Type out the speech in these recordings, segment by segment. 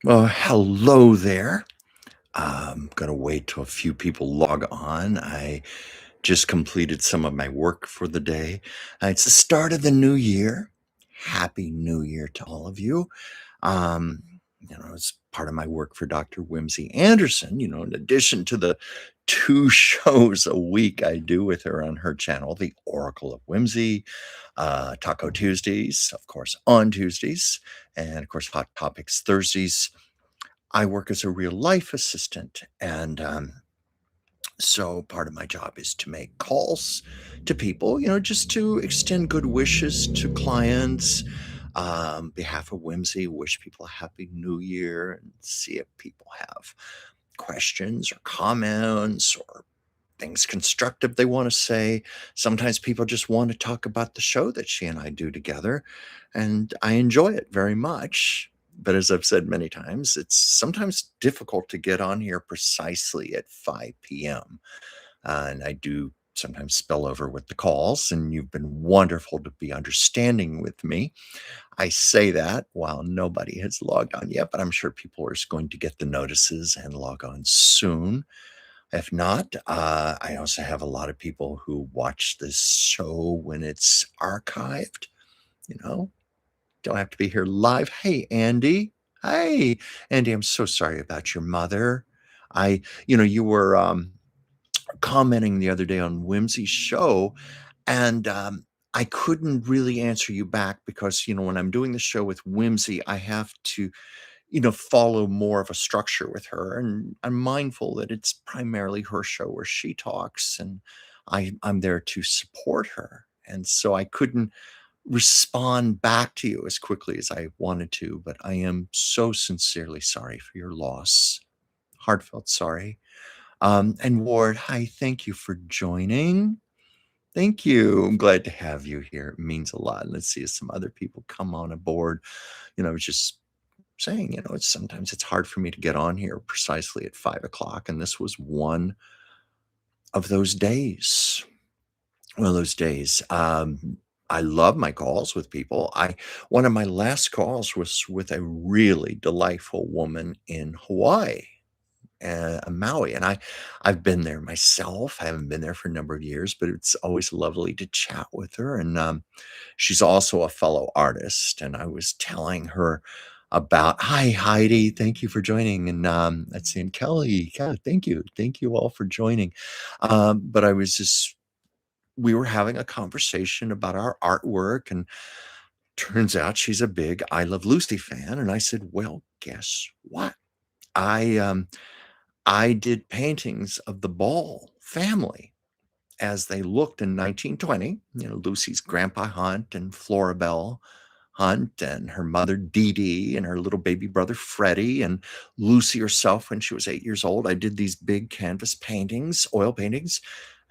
Well, hello there. I'm gonna wait till a few people log on. I just completed some of my work for the day. It's the start of the new year. Happy New Year to all of you. Um, it's part of my work for Dr. Whimsy Anderson, in addition to the two shows a week I do with her on her channel, The Oracle of Whimsy, Taco Tuesdays, of course, on Tuesdays, and of course, Hot Topics Thursdays. I work as a real life assistant, and so part of my job is to make calls to people, just to extend good wishes to clients. Behalf of Whimsy, wish people a happy new year and see if people have questions or comments or things constructive they want to say. Sometimes people just want to talk about the show that she and I do together, and I enjoy it very much. But as I've said many times, it's sometimes difficult to get on here precisely at 5 p.m. And I do sometimes spill over with the calls, and you've been wonderful to be understanding with me. I say that while nobody has logged on yet, but I'm sure people are going to get the notices and log on soon. If not, I also have a lot of people who watch this show when it's archived, you know, don't have to be here live. Hey, Andy. Hey, Andy, I'm so sorry about your mother. You were commenting the other day on Whimsy's show, and I couldn't really answer you back because, when I'm doing the show with Whimsy, I have to follow more of a structure with her. And I'm mindful that it's primarily her show where she talks, and I'm there to support her. And so I couldn't respond back to you as quickly as I wanted to, but I am so sincerely sorry for your loss. Heartfelt sorry. And Ward, hi, thank you for joining. Thank you. I'm glad to have you here. It means a lot. Let's see if some other people come on aboard. Just saying, it's sometimes it's hard for me to get on here precisely at 5 o'clock. And this was one of those days. One of those days. I love my calls with people. One of my last calls was with a really delightful woman in Hawaii, Maui, and I've been there myself. I haven't been there for a number of years, but it's always lovely to chat with her. And she's also a fellow artist. And I was telling her about, hi Heidi, thank you for joining. And let's see, and Kelly, yeah, thank you all for joining. But we were having a conversation about our artwork, and turns out she's a big I Love Lucy fan. And I said, well, guess what? I um, I did paintings of the Ball family as they looked in 1920. Lucy's grandpa Hunt and Floribel Hunt and her mother Dee Dee and her little baby brother Freddie and Lucy herself when she was 8 years old. I did these big canvas paintings, oil paintings,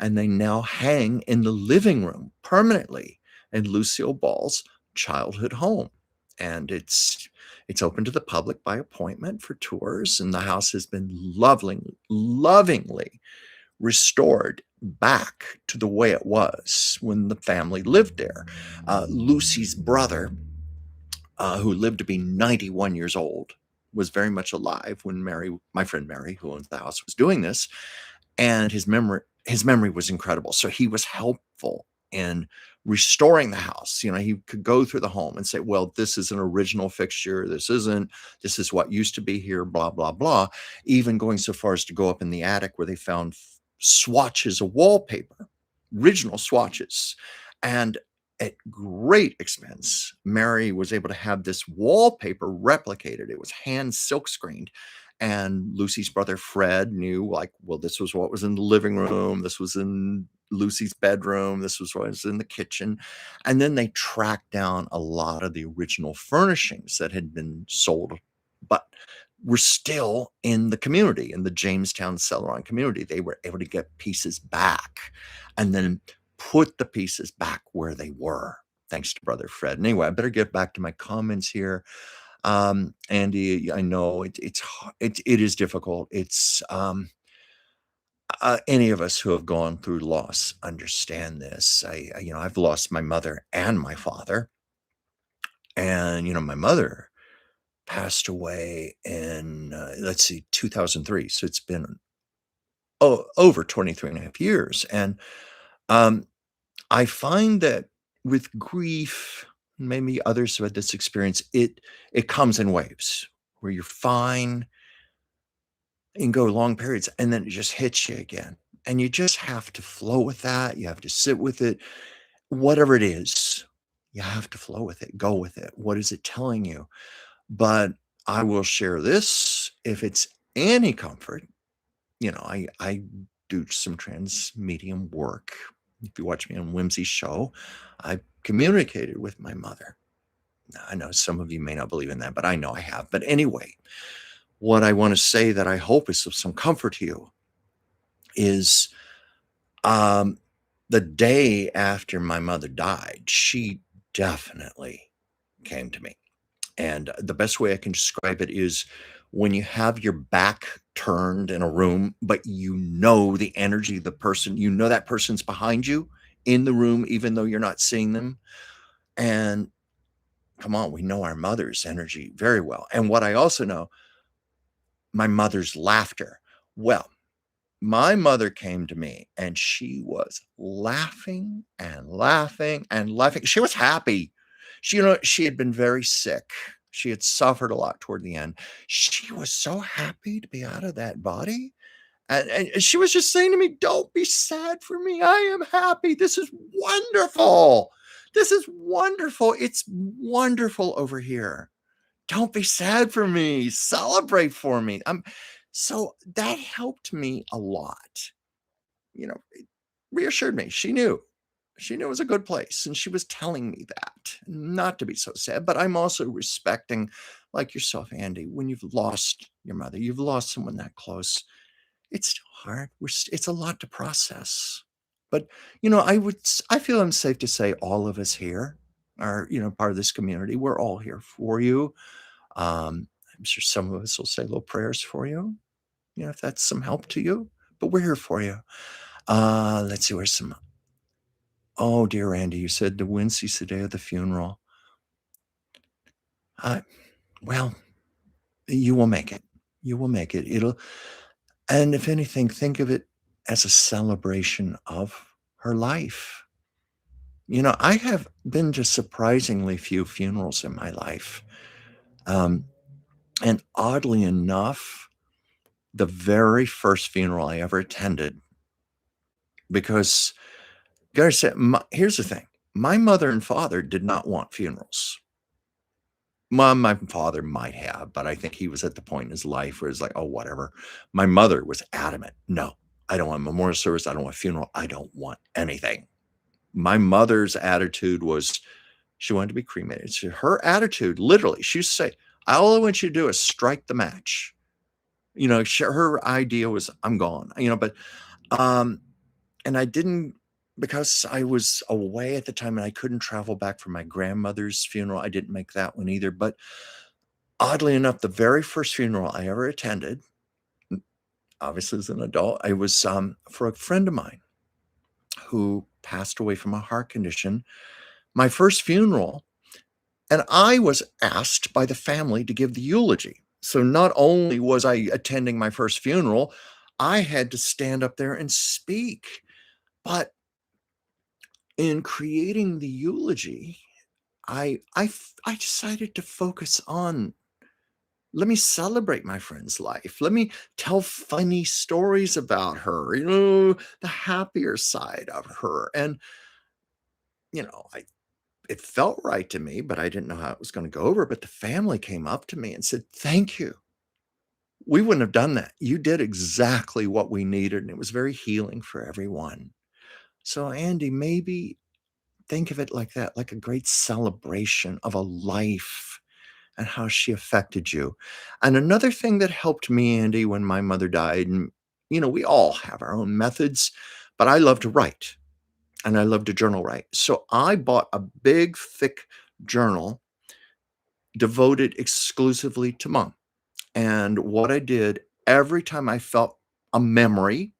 and they now hang in the living room permanently in Lucille Ball's childhood home. And it's open to the public by appointment for tours, and the house has been lovingly restored back to the way it was when the family lived there. Lucy's brother, who lived to be 91 years old, was very much alive when my friend Mary, who owns the house, was doing this, and his memory was incredible. So he was helpful in restoring the house. He could go through the home and say, well, this is an original fixture, this isn't, this is what used to be here, blah blah blah. Even going so far as to go up in the attic where they found swatches of wallpaper, original swatches. And at great expense, Mary was able to have this wallpaper replicated. It was hand silk screened. And Lucy's brother Fred knew, like, well, this was what was in the living room, this was in Lucy's bedroom, this was what was in the kitchen. And then they tracked down a lot of the original furnishings that had been sold, but were still in the community, in the Jamestown Celeron community. They were able to get pieces back and then put the pieces back where they were, thanks to brother Fred. Anyway, I better get back to my comments here. Andy, I know it is difficult. It's any of us who have gone through loss understand this. I've lost my mother and my father, and my mother passed away in, let's see, 2003. So it's been over 23 and a half years. And um, I find that with grief, maybe others who had this experience, it comes in waves where you're fine and go long periods, and then it just hits you again. And you just have to flow with that. You have to sit with it, whatever it is. You have to flow with it, go with it. What is it telling you? But I will share this if it's any comfort. I do some trans medium work. If you watch me on Whimsy's show, I communicated with my mother. Now, I know some of you may not believe in that, but I know I have. But anyway, what I want to say that I hope is of some comfort to you is um, the day after my mother died, she definitely came to me. And the best way I can describe it is when you have your back turned in a room, but you know the energy of the person, you know that person's behind you in the room, even though you're not seeing them. And come on, we know our mother's energy very well. And what I also know, my mother's laughter. Well, my mother came to me and she was laughing and laughing and laughing. She was happy. She had been very sick. She had suffered a lot toward the end. She was so happy to be out of that body. And she was just saying to me, "Don't be sad for me. I am happy. This is wonderful. This is wonderful. It's wonderful over here. Don't be sad for me. Celebrate for me." So that helped me a lot. It reassured me. She knew. She knew it was a good place, and she was telling me that, not to be so sad, but I'm also respecting, like yourself, Andy, when you've lost your mother, you've lost someone that close, it's still hard. It's a lot to process. But, I feel I'm safe to say all of us here are, part of this community. We're all here for you. I'm sure some of us will say little prayers for you, if that's some help to you, but we're here for you. Let's see, where's some oh, dear Andy, you said the Wincy's the day of the funeral. Uh, well, you will make it. You will make it. And if anything, think of it as a celebration of her life. I have been to surprisingly few funerals in my life. Um, and oddly enough, the very first funeral I ever attended, because gotta say, here's the thing. My mother and father did not want funerals. My father might have, but I think he was at the point in his life where it's like, "Oh, whatever." My mother was adamant, "No, I don't want a memorial service. I don't want a funeral. I don't want anything." My mother's attitude was she wanted to be cremated. So her attitude, literally, she used to say, "All I want you to do is strike the match." Her idea was, "I'm gone." Um, and I didn't, because I was away at the time and I couldn't travel back for my grandmother's funeral. I didn't make that one either. But oddly enough, the very first funeral I ever attended, obviously as an adult, I was for a friend of mine who passed away from a heart condition. My first funeral, and I was asked by the family to give the eulogy. So not only was I attending my first funeral, I had to stand up there and speak. But in creating the eulogy, I decided to focus on, let me celebrate my friend's life. Let me tell funny stories about her, the happier side of her. And, I it felt right to me, but I didn't know how it was going to go over. But the family came up to me and said, "Thank you. We wouldn't have done that. You did exactly what we needed." And it was very healing for everyone. So, Andy, maybe think of it like that, like a great celebration of a life and how she affected you. And another thing that helped me, Andy, when my mother died, and we all have our own methods, but I love to write and I love to journal write. So I bought a big, thick journal devoted exclusively to mom. And what I did every time I felt a memory,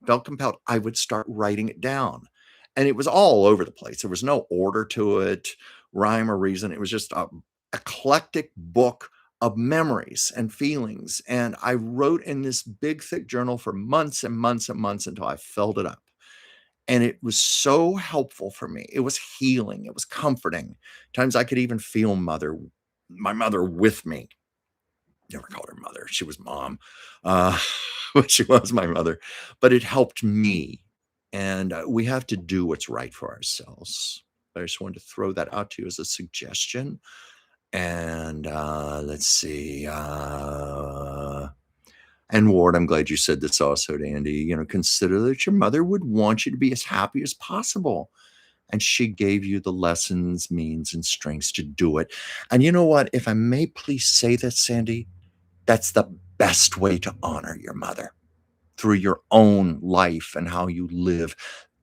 felt compelled, I would start writing it down. And it was all over the place. There was no order to it, rhyme or reason. It was just a eclectic book of memories and feelings. And I wrote in this big, thick journal for months and months and months until I filled it up. And it was so helpful for me. It was healing. It was comforting. Times I could even feel my mother with me. Never called her mother. She was mom, uh, but she was my mother. But it helped me. And we have to do what's right for ourselves. I just wanted to throw that out to you as a suggestion. And let's see. And Ward, I'm glad you said this also to Andy. Consider that your mother would want you to be as happy as possible. And she gave you the lessons, means, and strengths to do it. And you know what? If I may please say that, Sandy, that's the best way to honor your mother through your own life and how you live.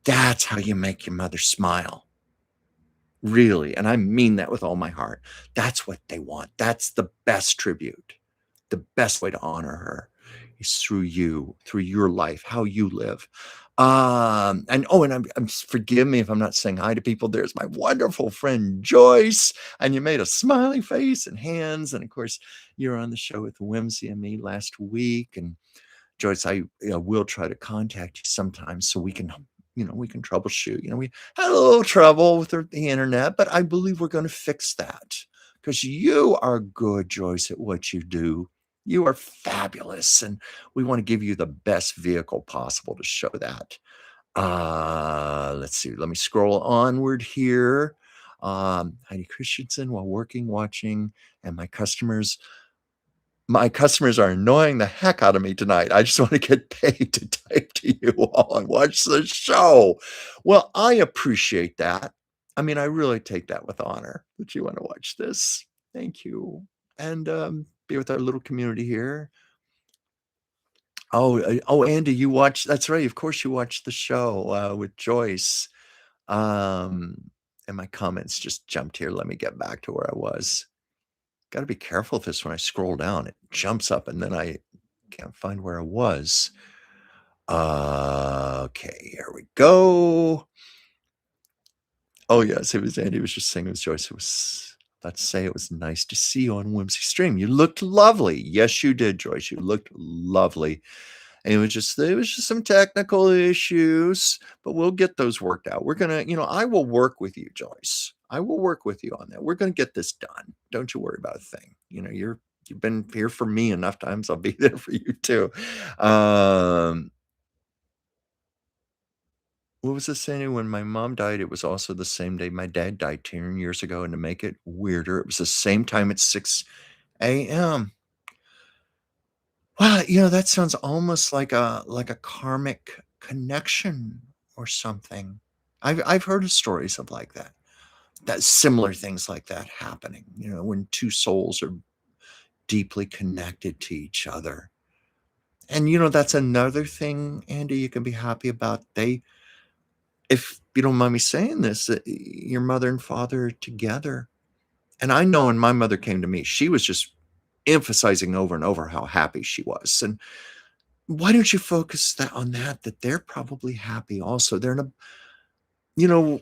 That's how you make your mother smile. Really. And I mean that with all my heart. That's what they want. That's the best tribute. The best way to honor her is through you, through your life, how you live. And forgive me if I'm not saying hi to people. There's my wonderful friend Joyce, and you made a smiley face and hands. And of course, you're on the show with Whimsy and me last week. And Joyce, I will try to contact you sometimes so we can, we can troubleshoot. We had a little trouble with the internet, but I believe we're going to fix that because you are good, Joyce, at what you do. You are fabulous, and we want to give you the best vehicle possible to show that. Let's see. Let me scroll onward here. Heidi Christensen, while working, watching, and my customers are annoying the heck out of me tonight. I just want to get paid to type to you while I watch the show. Well, I appreciate that. I mean, I really take that with honor that you want to watch this. Thank you. And be with our little community here. Oh, Andy, you watched, that's right. Of course you watched the show with Joyce. Um, and my comments just jumped here. Let me get back to where I was. Got to be careful with this when I scroll down. It jumps up and then I can't find where I was. Okay, here we go. Oh, yes, it was Andy was just saying it was Joyce. Let's say it was nice to see you on Whimsy Stream. You looked lovely. Yes, you did, Joyce. You looked lovely. And it was just some technical issues, but we'll get those worked out. We're gonna, I will work with you, Joyce. I will work with you on that. We're gonna get this done. Don't you worry about a thing. You've been here for me enough times. I'll be there for you too. Um, what was this saying? When my mom died, it was also the same day my dad died 10 years ago. And to make it weirder, it was the same time at 6 a.m. Well, that sounds almost like a karmic connection or something. I've heard of stories of like that similar things like that happening, when two souls are deeply connected to each other. And that's another thing, Andy, you can be happy about. If you don't mind me saying this, your mother and father are together. And I know when my mother came to me, she was just emphasizing over and over how happy she was. And why don't you focus on that they're probably happy also. They're in a, you know,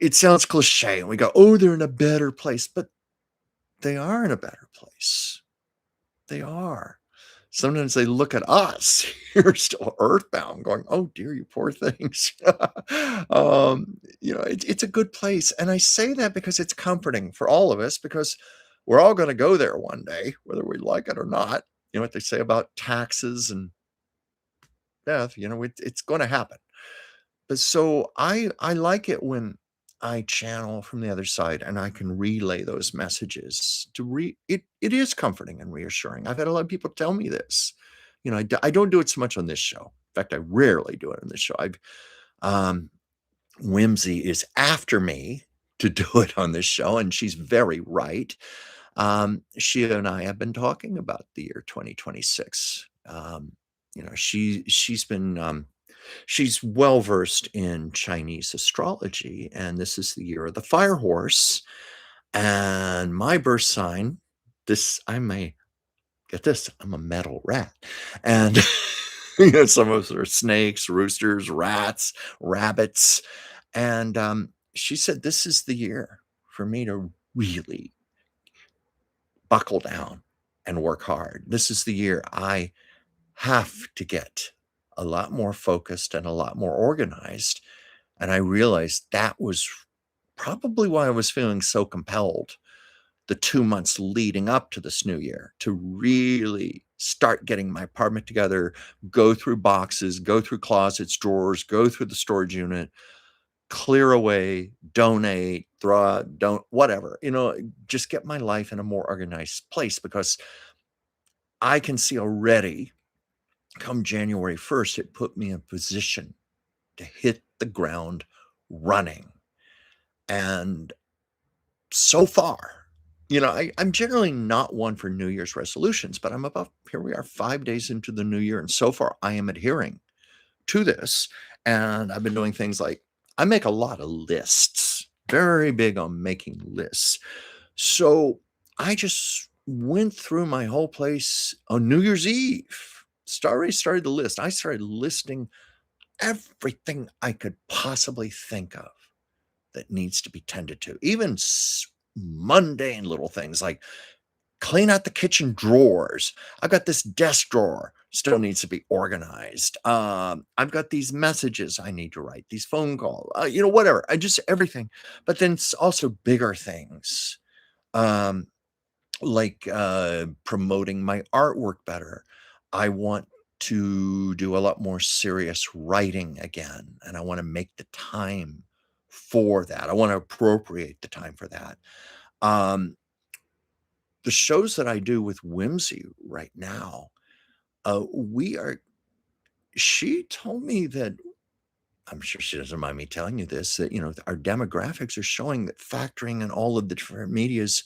it sounds cliche and we go, oh, they're in a better place, but they are in a better place. They are. Sometimes they look at us here still earthbound going, oh dear, you poor things. It's a good place. And I say that because it's comforting for all of us because we're all going to go there one day, whether we like it or not. You know what they say about taxes and death, it's going to happen. But so I like it when I channel from the other side and I can relay those messages it is comforting and reassuring. I've had a lot of people tell me this. I don't do it so much on this show. In fact, I rarely do it on this show. Um, Whimsy is after me to do it on this show, and she's very right. She and I have been talking about the year 2026. She's been she's well versed in Chinese astrology, and this is the year of the fire horse. And my birth sign, get this, I'm a metal rat. And some of us are snakes, roosters, rats, rabbits. And she said, this is the year for me to really buckle down and work hard. This is the year I have to get a lot more focused and a lot more organized. And I realized that was probably why I was feeling so compelled the 2 months leading up to this new year to really start getting my apartment together, go through boxes, go through closets, drawers, go through the storage unit, clear away, donate, throw out, don't, whatever, just get my life in a more organized place because I can see already come January 1st, it put me in a position to hit the ground running. And so far, I'm generally not one for New Year's resolutions, but I'm about, here we are 5 days into the new year. And so far, I am adhering to this. And I've been doing things like I make a lot of lists, very big on making lists. So I just went through my whole place on New Year's Eve. Already started the list. I started listing everything I could possibly think of that needs to be tended to, even mundane little things like clean out the kitchen drawers. I've got this desk drawer still needs to be organized. I've got these messages I need to write, these phone calls, whatever. I just everything. But then it's also bigger things. Um, like promoting my artwork better. I want to do a lot more serious writing again, and I want to make the time for that. I want to appropriate the time for that. Um, the shows that I do with Whimsy right now, we are. She told me that I'm sure she doesn't mind me telling you this, that our demographics are showing that factoring in all of the different medias,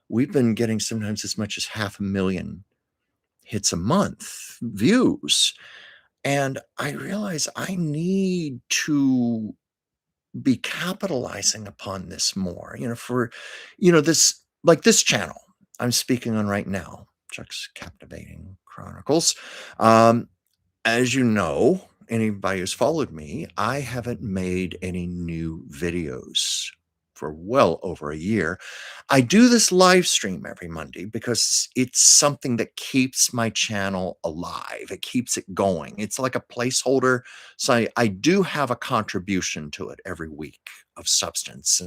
we've been getting sometimes as much as 500,000 hits a month, views. And I realize I need to be capitalizing upon this more, for, this, like this channel I'm speaking on right now, Chuck's Captivating Chronicles. Um, as you know, anybody who's followed me, I haven't made any new videos for well over a year. I do this live stream every Monday because it's something that keeps my channel alive. It keeps it going. It's like a placeholder. So I do have a contribution to it every week of substance.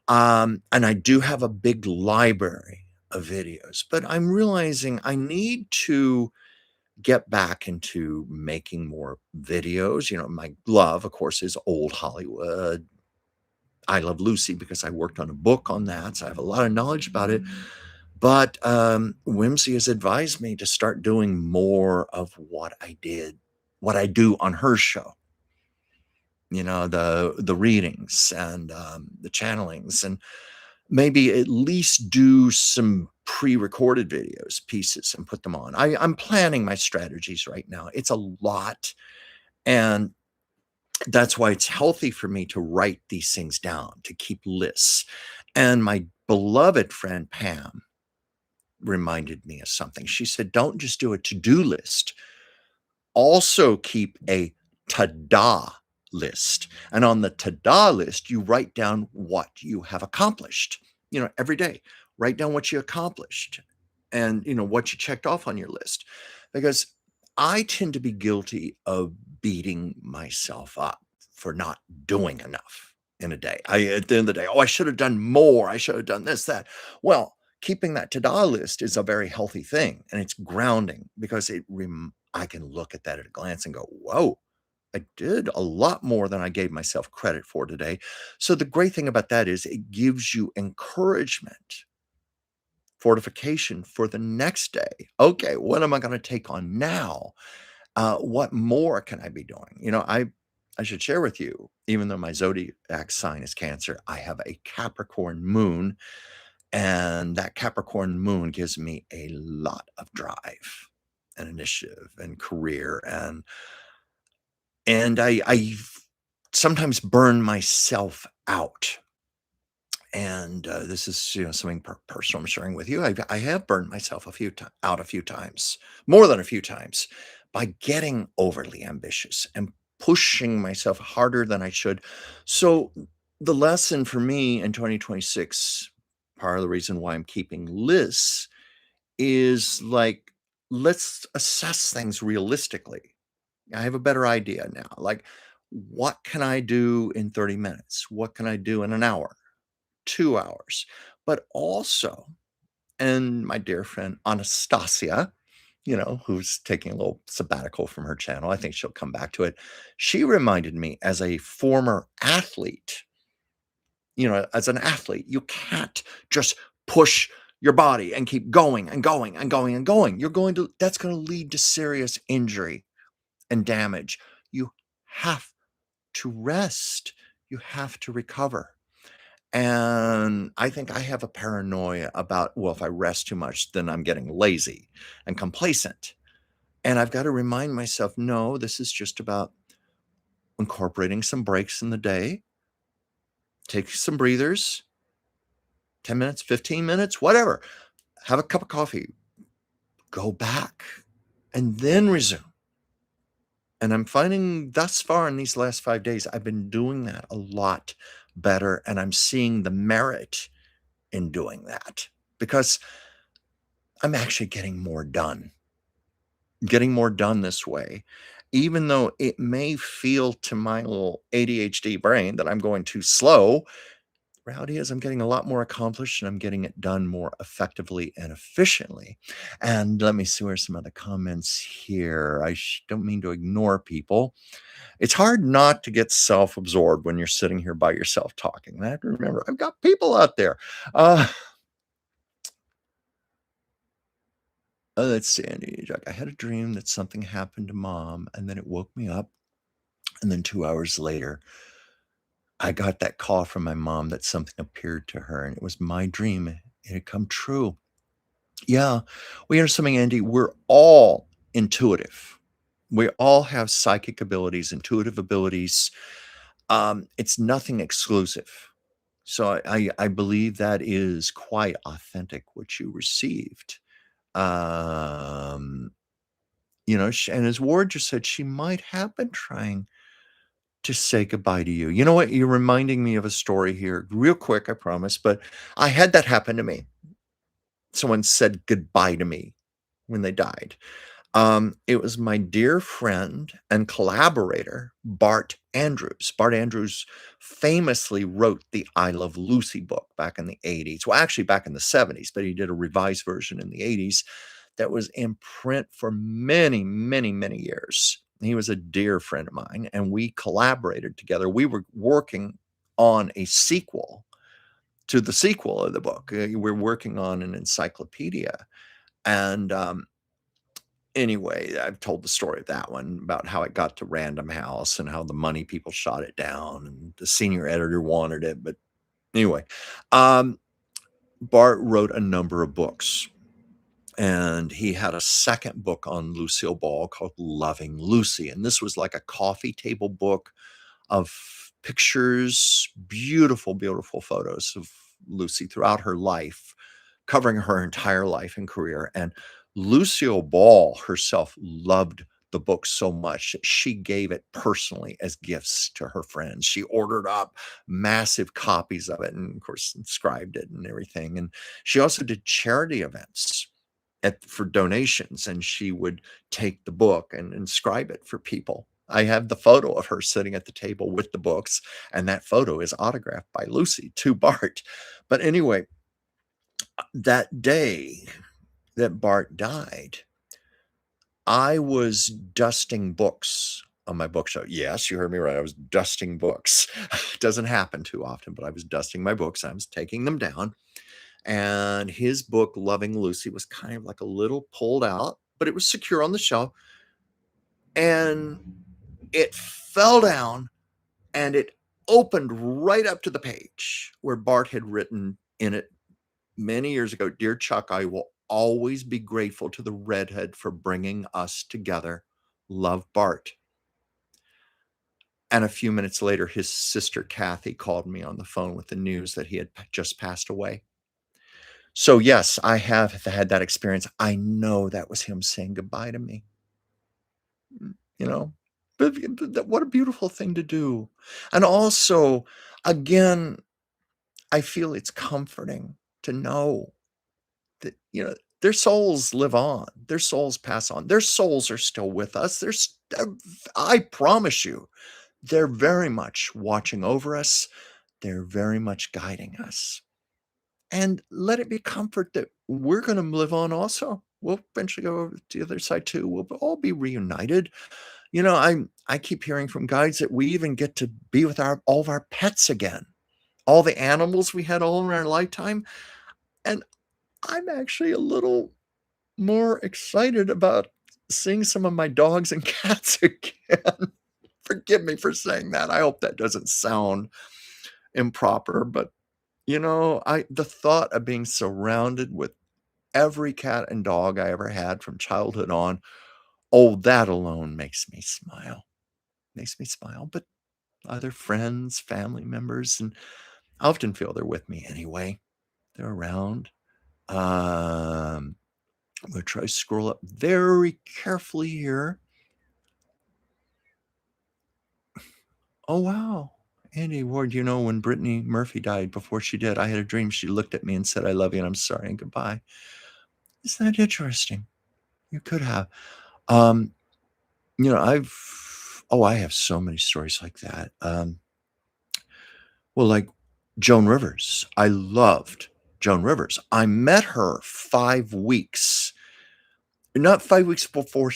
And I do have a big library of videos, but I'm realizing I need to get back into making more videos. My love, of course, is old Hollywood. I love Lucy because I worked on a book on that, so I have a lot of knowledge about it. But Whimsy has advised me to start doing more of what I do on her show. The readings and the channelings, and maybe at least do some pre-recorded videos, pieces, and put them on. I'm planning my strategies right now. It's a lot, and that's why it's healthy for me to write these things down, to keep lists. And my beloved friend Pam reminded me of something. She said, don't just do a to-do list, also keep a ta-da list. And on the ta-da list, you write down what you have accomplished, every day. Write down what you accomplished and, what you checked off on your list. Because I tend to be guilty of beating myself up for not doing enough in a day. At the end of the day, oh, I should have done more. I should have done this, that. Well, keeping that to-do list is a very healthy thing, and it's grounding because I can look at that at a glance and go, whoa, I did a lot more than I gave myself credit for today. So the great thing about that is it gives you encouragement, fortification for the next day. Okay, what am I going to take on now? What more can I be doing? I should share with you, even though my zodiac sign is Cancer, I have a Capricorn moon, and that Capricorn moon gives me a lot of drive and initiative and career, and I sometimes burn myself out. And this is something personal I'm sharing with you. I have burned myself out a few times, more than a few times, by getting overly ambitious and pushing myself harder than I should. So the lesson for me in 2026, part of the reason why I'm keeping lists, is like, let's assess things realistically. I have a better idea now. Like, what can I do in 30 minutes? What can I do in an hour, 2 hours? But also, and my dear friend Anastasia, who's taking a little sabbatical from her channel, I think she'll come back to it. She reminded me as a former athlete, as an athlete, you can't just push your body and keep going and going and going and going. That's going to lead to serious injury and damage. You have to rest. You have to recover. And I think I have a paranoia about, well, if I rest too much, then I'm getting lazy and complacent. And I've got to remind myself, no, this is just about incorporating some breaks in the day, take some breathers, 10 minutes, 15 minutes, whatever. Have a cup of coffee, go back, and then resume. And I'm finding thus far in these last 5 days, I've been doing that a lot better. And I'm seeing the merit in doing that because I'm actually getting more done this way. Even though it may feel to my little ADHD brain that I'm going too slow, reality is I'm getting a lot more accomplished and I'm getting it done more effectively and efficiently. And let me see where some other comments here. I don't mean to ignore people. It's hard not to get self-absorbed when you're sitting here by yourself talking. I have to remember I've got people out there. Uh, let's see, Andy. Jack, I had a dream that something happened to mom, and then it woke me up. And then 2 hours later, I got that call from my mom that something appeared to her, and it was my dream. It had come true. Yeah. Well, something, Andy, we're all intuitive. We all have psychic abilities, intuitive abilities. It's nothing exclusive. So I believe that is quite authentic what you received. Um, and as Ward just said, she might have been trying to say goodbye to you. You know what? You're reminding me of a story here, real quick, I promise. But I had that happen to me. Someone said goodbye to me when they died. It was my dear friend and collaborator, Bart Andrews. Bart Andrews famously wrote the I Love Lucy book back in the 80s. Well, actually, back in the 70s, but he did a revised version in the 80s that was in print for many, many, many years. He was a dear friend of mine, and we collaborated together. We were working on a sequel to the sequel of the book. We're working on an encyclopedia. And anyway, I've told the story of that one about how it got to Random House and how the money people shot it down and the senior editor wanted it. But anyway, Bart wrote a number of books. And he had a second book on Lucille Ball called Loving Lucy. And this was like a coffee table book of pictures, beautiful, beautiful photos of Lucy throughout her life, covering her entire life and career. And Lucille Ball herself loved the book so much that she gave it personally as gifts to her friends. She ordered up massive copies of it and, of course, inscribed it and everything. And she also did charity events for donations, and she would take the book and inscribe it for people. I have the photo of her sitting at the table with the books, and that photo is autographed by Lucy to Bart. But anyway, that day that Bart died, I was dusting books on my bookshelf. Yes, you heard me right. I was dusting books. It doesn't happen too often, but I was dusting my books. I was taking them down. And his book, Loving Lucy, was kind of like a little pulled out, but it was secure on the shelf. And it fell down and it opened right up to the page where Bart had written in it many years ago, "Dear Chuck, I will always be grateful to the redhead for bringing us together. Love, Bart." And a few minutes later, his sister Kathy called me on the phone with the news that he had just passed away. So yes, I have had that experience. I know that was him saying goodbye to me. You know? But what a beautiful thing to do. And also, again, I feel it's comforting to know that, Their souls live on. Their souls pass on. Their souls are still with us. I promise you, they're very much watching over us. They're very much guiding us. And let it be comfort that we're gonna live on also. We'll eventually go over to the other side too. We'll all be reunited. I keep hearing from guides that we even get to be with our all of our pets again, all the animals we had all in our lifetime, and I'm actually a little more excited about seeing some of my dogs and cats again. Forgive me for saying that. I hope that doesn't sound improper, but, I the thought of being surrounded with every cat and dog I ever had from childhood on, oh, that alone makes me smile, but other friends, family members, and I often feel they're with me anyway. They're around. Um, I'm gonna try to scroll up very carefully here. Oh, wow. Andy Ward, when Brittany Murphy died, before she did, I had a dream she looked at me and said, "I love you and I'm sorry and goodbye." Isn't that interesting? You could have. Um, I have so many stories like that. Well, like Joan Rivers. I loved Joan Rivers. I met her 5 weeks, not 5 weeks before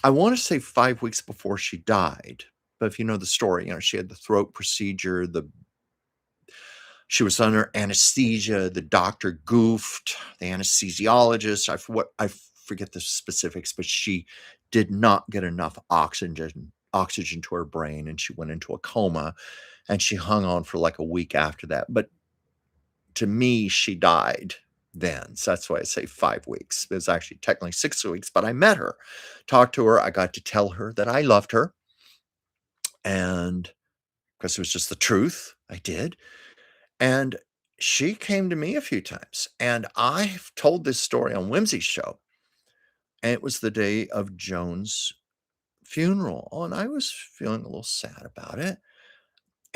I want to say 5 weeks before she died. But if you know the story, she had the throat procedure, she was under anesthesia, the doctor goofed, the anesthesiologist, I forget the specifics, but she did not get enough oxygen to her brain, and she went into a coma, and she hung on for like a week after that. But to me, she died then. So that's why I say 5 weeks. It was actually technically 6 weeks, but I met her, talked to her. I got to tell her that I loved her. And because it was just the truth, I did. And she came to me a few times. And I've told this story on Whimsy's show. And it was the day of Joan's funeral. And I was feeling a little sad about it.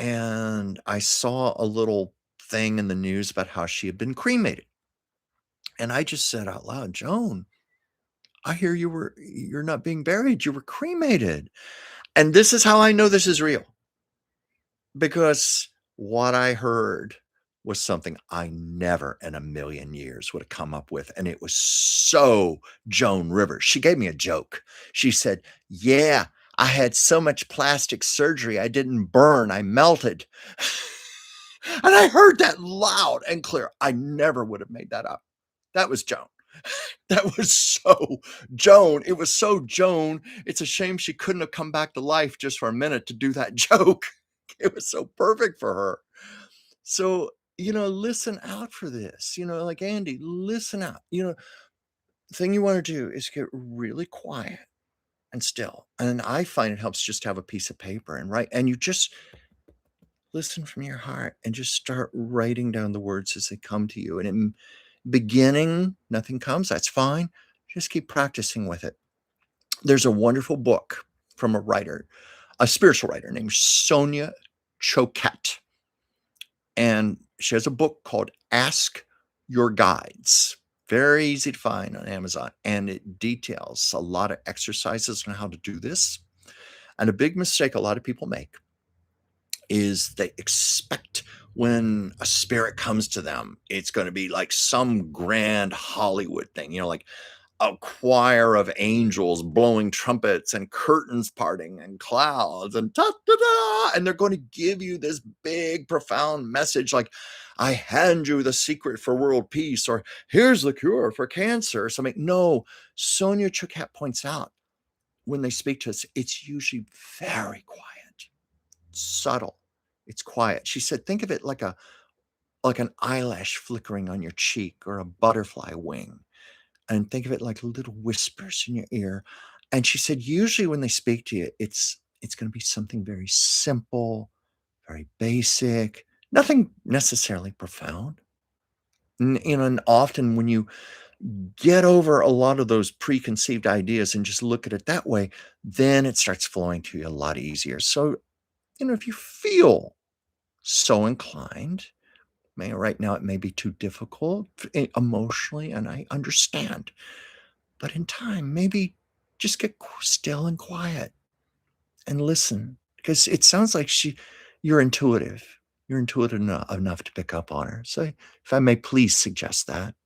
And I saw a little thing in the news about how she had been cremated. And I just said out loud, "Joan, I hear you're not being buried, you were cremated." And this is how I know this is real, because what I heard was something I never in a million years would have come up with, and it was so Joan Rivers. She gave me a joke. She said, "Yeah, I had so much plastic surgery, I didn't burn, I melted." And I heard that loud and clear. I never would have made that up. That was Joan. That was so Joan. It was so Joan. It's a shame she couldn't have come back to life just for a minute to do that joke. It was so perfect for her. So, listen out for this. Like Andy, listen out. The thing you want to do is get really quiet and still. And I find it helps just to have a piece of paper and write. And you just listen from your heart and just start writing down the words as they come to you. And in beginning, nothing comes. That's fine. Just keep practicing with it. There's a wonderful book from a spiritual writer named Sonia Choquette. And she has a book called Ask Your Guides. Very easy to find on Amazon. And it details a lot of exercises on how to do this. And a big mistake a lot of people make is they expect when a spirit comes to them, it's going to be like some grand Hollywood thing, like a choir of angels blowing trumpets and curtains parting and clouds and ta-da-da, and they're going to give you this big, profound message like, "I hand you the secret for world peace," or "Here's the cure for cancer," or something. No, Sonia Choquette points out when they speak to us, it's usually very quiet, subtle. It's quiet. She said, think of it like an eyelash flickering on your cheek or a butterfly wing. And think of it like little whispers in your ear. And she said, usually when they speak to you, it's going to be something very simple, very basic, nothing necessarily profound. And often when you get over a lot of those preconceived ideas and just look at it that way, then it starts flowing to you a lot easier. So, if you feel so inclined, Right now it may be too difficult emotionally, and I understand. But in time, maybe just get still and quiet and listen, because it sounds like you're intuitive. You're intuitive enough to pick up on her. So, if I may please suggest that.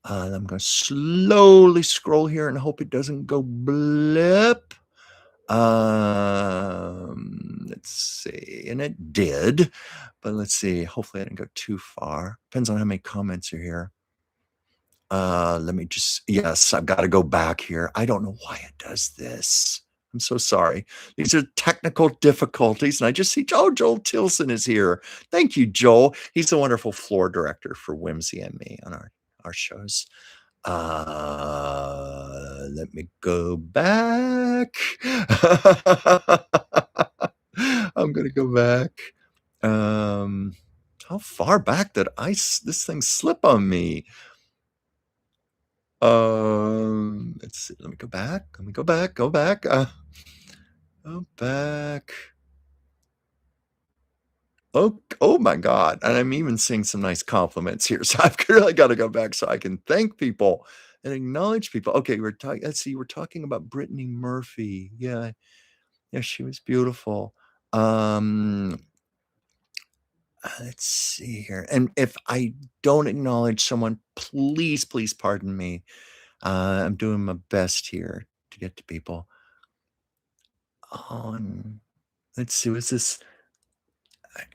I'm going to slowly scroll here and hope it doesn't go blip. Let's see, and it did, but let's see. Hopefully, I didn't go too far. Depends on how many comments are here. Let me just, yes, I've got to go back here. I don't know why it does this. I'm so sorry. These are technical difficulties, and I just see, oh, Joel Tilson is here. Thank you, Joel. He's a wonderful floor director for Whimsy and me on our shows. Let me go back. I'm gonna go back. How far back did this thing slip on me? Let's see. Let me go back. Let me go back. Go back. Go back. Oh my God. And I'm even seeing some nice compliments here. So I've really got to go back so I can thank people and acknowledge people. Okay, we're talking, let's see, we're talking about Brittany Murphy. Yeah. Yeah, she was beautiful. Let's see here. And if I don't acknowledge someone, please, please pardon me. I'm doing my best here to get to people. Let's see, what's this?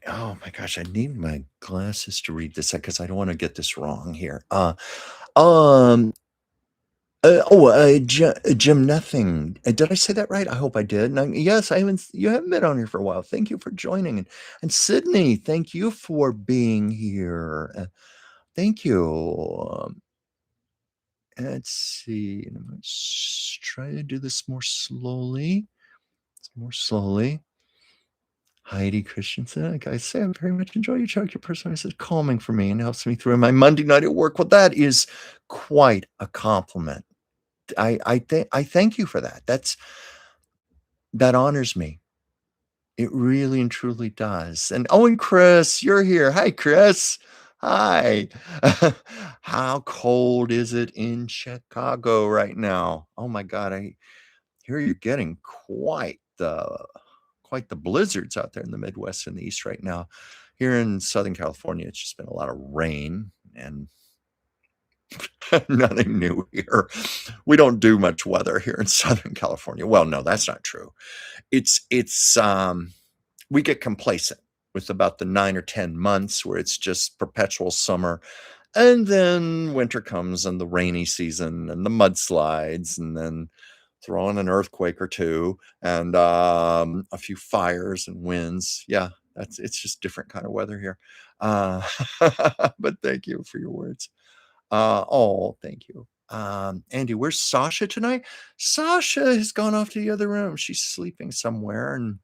Oh my gosh, I need my glasses to read this because I don't want to get this wrong here. Um, Jim Nothing. Did I say that right? I hope I did. Yes, you haven't been on here for a while. Thank you for joining. And Sydney, thank you for being here. Thank you. Let's see. Let's try to do this more slowly. More slowly. Heidi Christensen, like I say, I very much enjoy you, Chuck. Your personality is calming for me and helps me through my Monday night at work. Well, that is quite a compliment. I thank you for that. That honors me. It really and truly does. And oh, and Chris, you're here. Hi, Chris. Hi. How cold is it in Chicago right now? Oh my God, I hear you're getting quite the blizzards out there in the Midwest and the East right now. Here in Southern California, it's just been a lot of rain and nothing new here. We don't do much weather here in Southern California. Well, no, that's not true. It's we get complacent with about the 9 or 10 months where it's just perpetual summer. And then winter comes and the rainy season and the mudslides, and then throw in an earthquake or two and a few fires and winds. Yeah, it's just different kind of weather here. But thank you for your words. Oh, thank you. Andy, where's Sasha tonight? Sasha has gone off to the other room. She's sleeping somewhere, and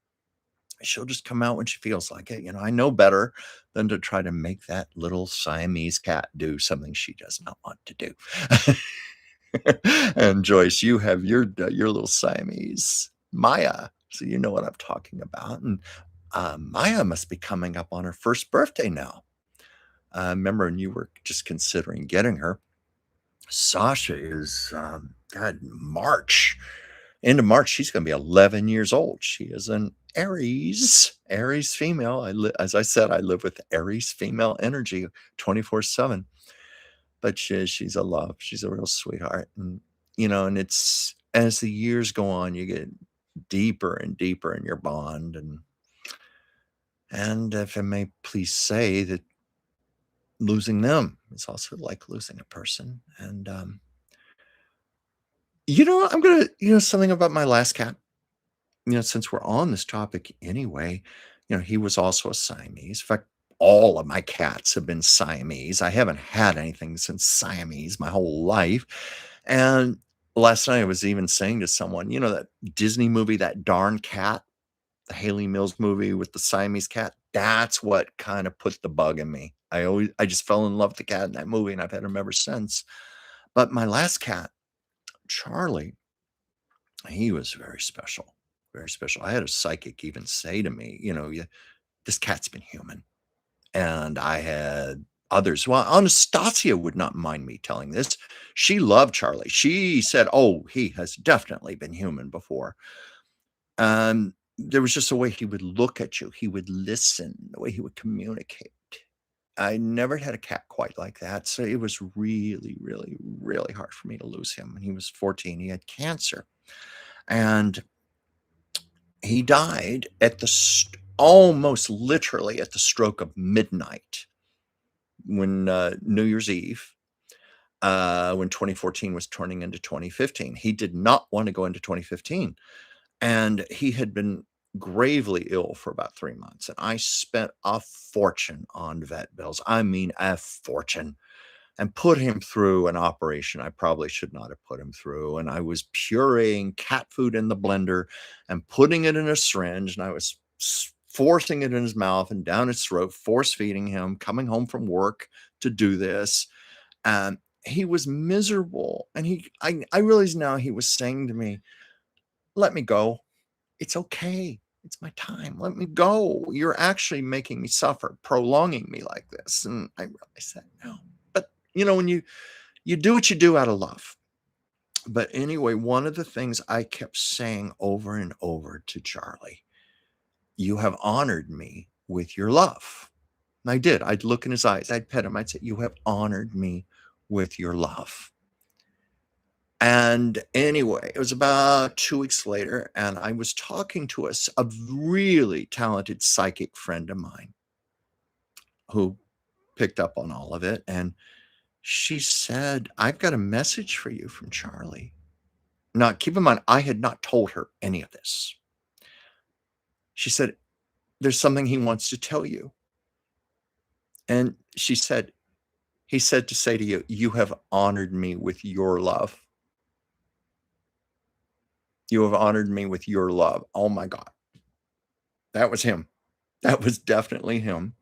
she'll just come out when she feels like it. I know better than to try to make that little Siamese cat do something she does not want to do. And Joyce, you have your little Siamese, Maya. So you know what I'm talking about. And Maya must be coming up on her first birthday now. Remember when you were just considering getting her? Sasha is, God, March. End of March, she's going to be 11 years old. She is an Aries female. As I said, I live with Aries female energy 24/7. But she's a love. She's a real sweetheart. And it's as the years go on, you get deeper and deeper in your bond. And if I may please say that losing them is also like losing a person. And I'm gonna, something about my last cat. Since we're on this topic anyway, he was also a Siamese. In fact, all of my cats have been Siamese. I haven't had anything since Siamese my whole life. And last night I was even saying to someone, that Disney movie, That Darn Cat, the Haley Mills movie with the Siamese cat, that's what kind of put the bug in me. I just fell in love with the cat in that movie, and I've had him ever since. But my last cat, Charlie, he was very special. Very special. I had a psychic even say to me, this cat's been human. and I had others. Well, Anastasia would not mind me telling this. She loved Charlie. She said, "Oh, he has definitely been human before." There was just a way he would look at you, he would listen, the way he would communicate. I never had a cat quite like that, so it was really, really, really hard for me to lose him. When he was 14, he had cancer, and he died at the almost literally at the stroke of midnight when New Year's Eve, when 2014 was turning into 2015. He did not want to go into 2015, and he had been gravely ill for about 3 months. And I spent a fortune on vet bills. I mean, a fortune. And put him through an operation I probably should not have put him through. And I was pureeing cat food in the blender and putting it in a syringe, and I was forcing it in his mouth and down his throat, force feeding him, coming home from work to do this. And he was miserable. And I realize now he was saying to me, "Let me go. It's okay. It's my time. Let me go. You're actually making me suffer, prolonging me like this." And I realized that now. But when you do what you do out of love. But anyway, one of the things I kept saying over and over to Charlie, "You have honored me with your love." And I did. I'd look in his eyes, I'd pet him, I'd say, "You have honored me with your love." And anyway, it was about 2 weeks later, and I was talking to a really talented psychic friend of mine who picked up on all of it. And she said, "I've got a message for you from Charlie." Now, keep in mind, I had not told her any of this. She said, "There's something he wants to tell you." And she said, "He said to say to you, you have honored me with your love. You have honored me with your love." Oh my God. That was him. That was definitely him.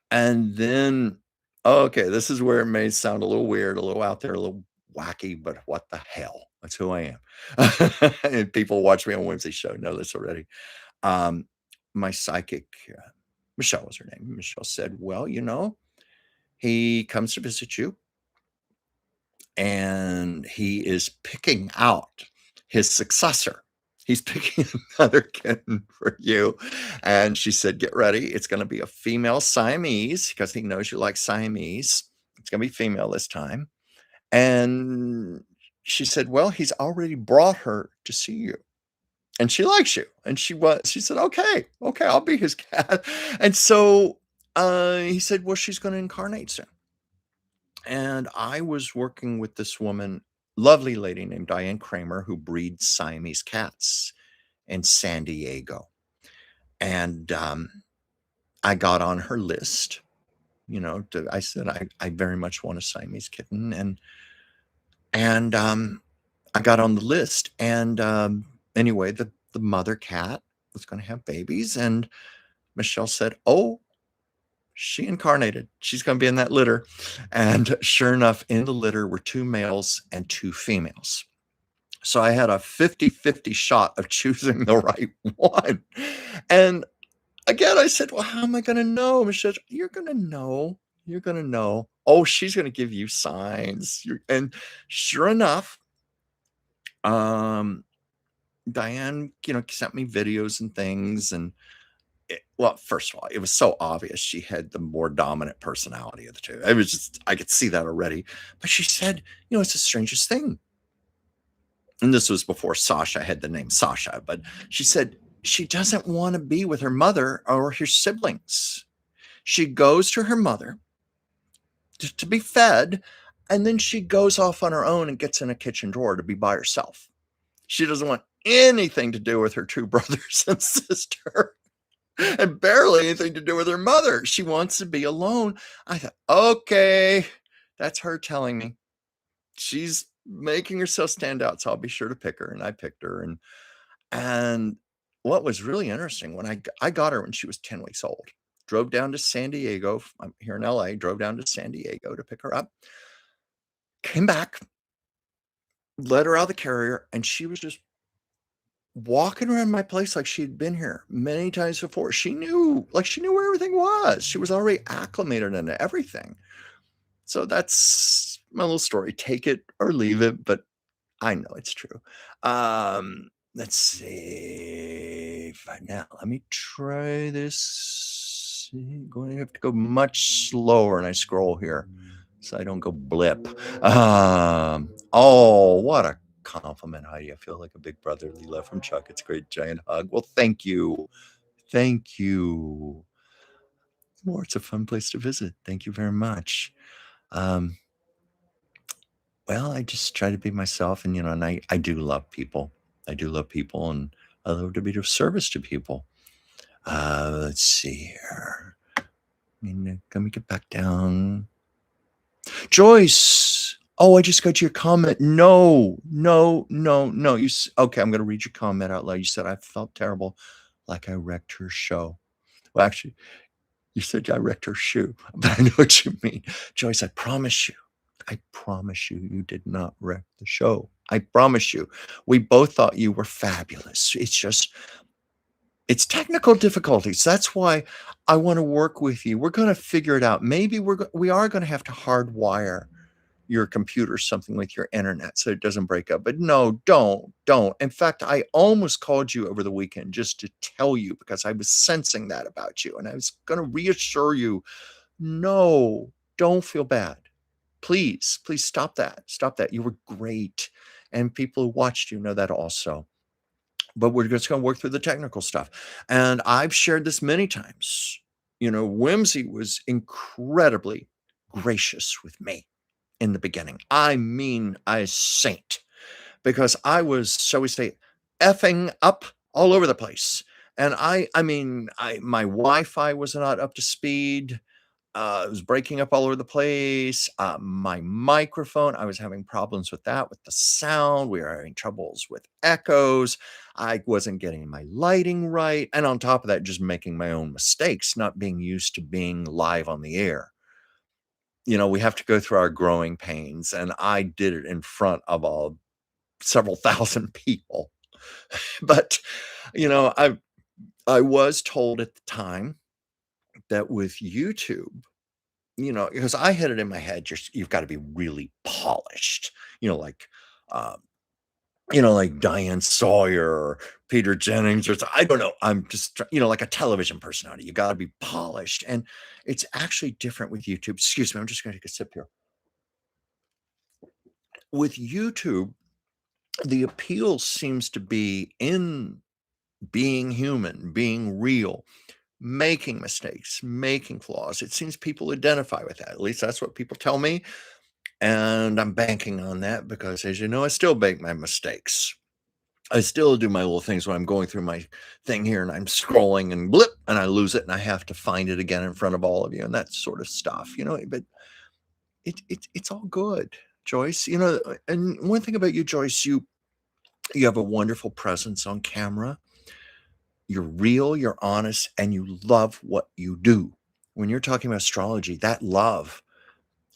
And then, okay, this is where it may sound a little weird, a little out there, a little wacky, but what the hell? That's who I am. And people watch me on Wednesday show know this already. Um, my psychic, Michelle was her name. Michelle said, "Well, he comes to visit you and he is picking out his successor. He's picking another kitten for you." And she said, "Get ready. It's going to be a female Siamese because he knows you like Siamese. It's going to be female this time." And she said, "Well, he's already brought her to see you. And she likes you." And she said, "Okay, okay, I'll be his cat." And so he said, "Well, she's going to incarnate soon." And I was working with this woman, lovely lady named Diane Kramer, who breeds Siamese cats in San Diego. And I got on her list. I said, I very much want a Siamese kitten. And I got on the list. And anyway, the mother cat was going to have babies. And Michelle said, "Oh, she incarnated. She's going to be in that litter." And sure enough, in the litter were 2 males and 2 females. So I had a 50-50 shot of choosing the right one. And again, I said, "Well, how am I going to know?" Michelle, "You're going to know. You're going to know. Oh, she's going to give you signs." And sure enough, um, Diane, sent me videos and things. And well, first of all, it was so obvious she had the more dominant personality of the two. It was just, I could see that already. But she said, "It's the strangest thing." And this was before Sasha had the name Sasha, but she said she doesn't want to be with her mother or her siblings. She goes to her mother to be fed, and then she goes off on her own and gets in a kitchen drawer to be by herself. She doesn't want anything to do with her 2 brothers and sister, and barely anything to do with her mother. She wants to be alone. I thought, okay, that's her telling me. She's making herself stand out, so I'll be sure to pick her. And I picked her. And what was really interesting, when I got her when she was 10 weeks old, drove down to San Diego. I'm here in LA, drove down to San Diego to pick her up, came back, let her out of the carrier, and she was just walking around my place like she'd been here many times before. She knew where everything was. She was already acclimated into everything. So that's my little story. Take it or leave it, but I know it's true. Let's see. Now, let me try this. Going to have to go much slower, and I scroll here so I don't go blip. Oh, what a compliment, Heidi. I feel like a big brotherly love from Chuck. It's a great giant hug. Well, thank you. Thank you. More, it's a fun place to visit. Thank you very much. Um, well, I just try to be myself, and and I do love people. I do love people, and I love to be of service to people. Let's see here. Let me get back down. Joyce. Oh, I just got your comment. No, no, no, no. Okay? I'm going to read your comment out loud. You said I felt terrible, like I wrecked her show. Well, actually, you said I wrecked her shoe, but I know what you mean. Joyce, I promise you, you did not wreck the show. I promise you. We both thought you were fabulous. It's technical difficulties. That's why I want to work with you. We're going to figure it out. Maybe we are going to have to hardwire your computer, something with your internet, so it doesn't break up. But no, don't. In fact, I almost called you over the weekend just to tell you because I was sensing that about you, and I was going to reassure you, no, don't feel bad. Please stop that. Stop that. You were great. And people who watched you know that also. But we're just going to work through the technical stuff. And I've shared this many times. Whimsy was incredibly gracious with me in the beginning. I mean, a saint, because I was, shall we say, effing up all over the place. And my Wi-Fi was not up to speed. It was breaking up all over the place. My microphone, I was having problems with that, with the sound. We were having troubles with echoes. I wasn't getting my lighting right. And on top of that, just making my own mistakes, not being used to being live on the air. We have to go through our growing pains. And I did it in front of several thousand people. But, I was told at the time that with YouTube, because I had it in my head, you've got to be really polished, like, uh, like Diane Sawyer or Peter Jennings, or I don't know. I'm just, like a television personality. You got to be polished, and it's actually different with YouTube. Excuse me, I'm just going to take a sip here. With YouTube, the appeal seems to be in being human, being real, making mistakes, making flaws. It seems people identify with that. At least that's what people tell me. And I'm banking on that because, as you know, I still make my mistakes. I still do my little things when I'm going through my thing here and I'm scrolling and blip and I lose it and I have to find it again in front of all of you and that sort of stuff, but it's all good, Joyce. And one thing about you, Joyce, you have a wonderful presence on camera. You're real, you're honest, and you love what you do. When you're talking about astrology, that love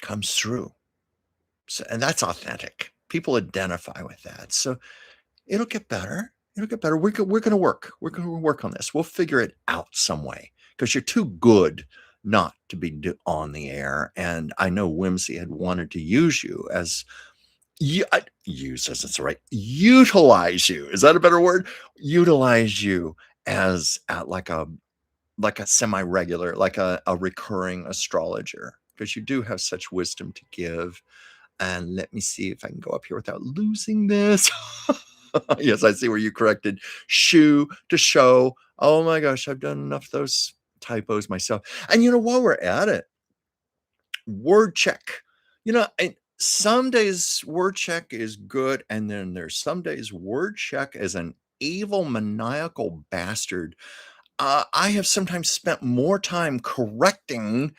comes through. So, and that's authentic. People identify with that. So it'll get better. It'll get better. We're going to work. We're going to work on this. We'll figure it out some way because you're too good not to be on the air. And I know Whimsy had wanted to use you as use as it's right. Utilize you. Is that a better word? Utilize you as like a semi-regular, like a recurring astrologer, because you do have such wisdom to give. And let me see if I can go up here without losing this. Yes, I see where you corrected shoe to show. Oh my gosh, I've done enough of those typos myself. And while we're at it, word check. And some days word check is good, and then there's some days word check is an evil, maniacal bastard. I have sometimes spent more time correcting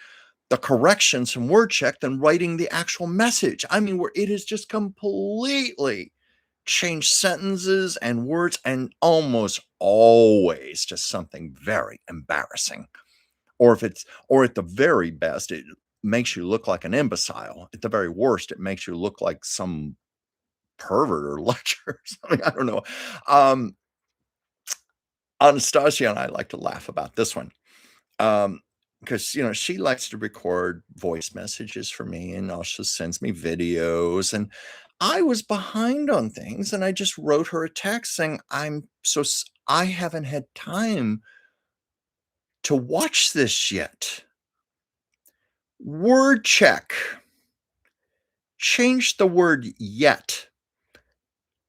the corrections from word check than writing the actual message. I mean, where it has just completely changed sentences and words, and almost always just something very embarrassing. Or at the very best, it makes you look like an imbecile. At the very worst, it makes you look like some pervert or lecturer or something. I don't know. Anastasia and I like to laugh about this one. Um, because she likes to record voice messages for me and also sends me videos. And I was behind on things and I just wrote her a text saying, I haven't had time to watch this yet. Word check. Change the word yet.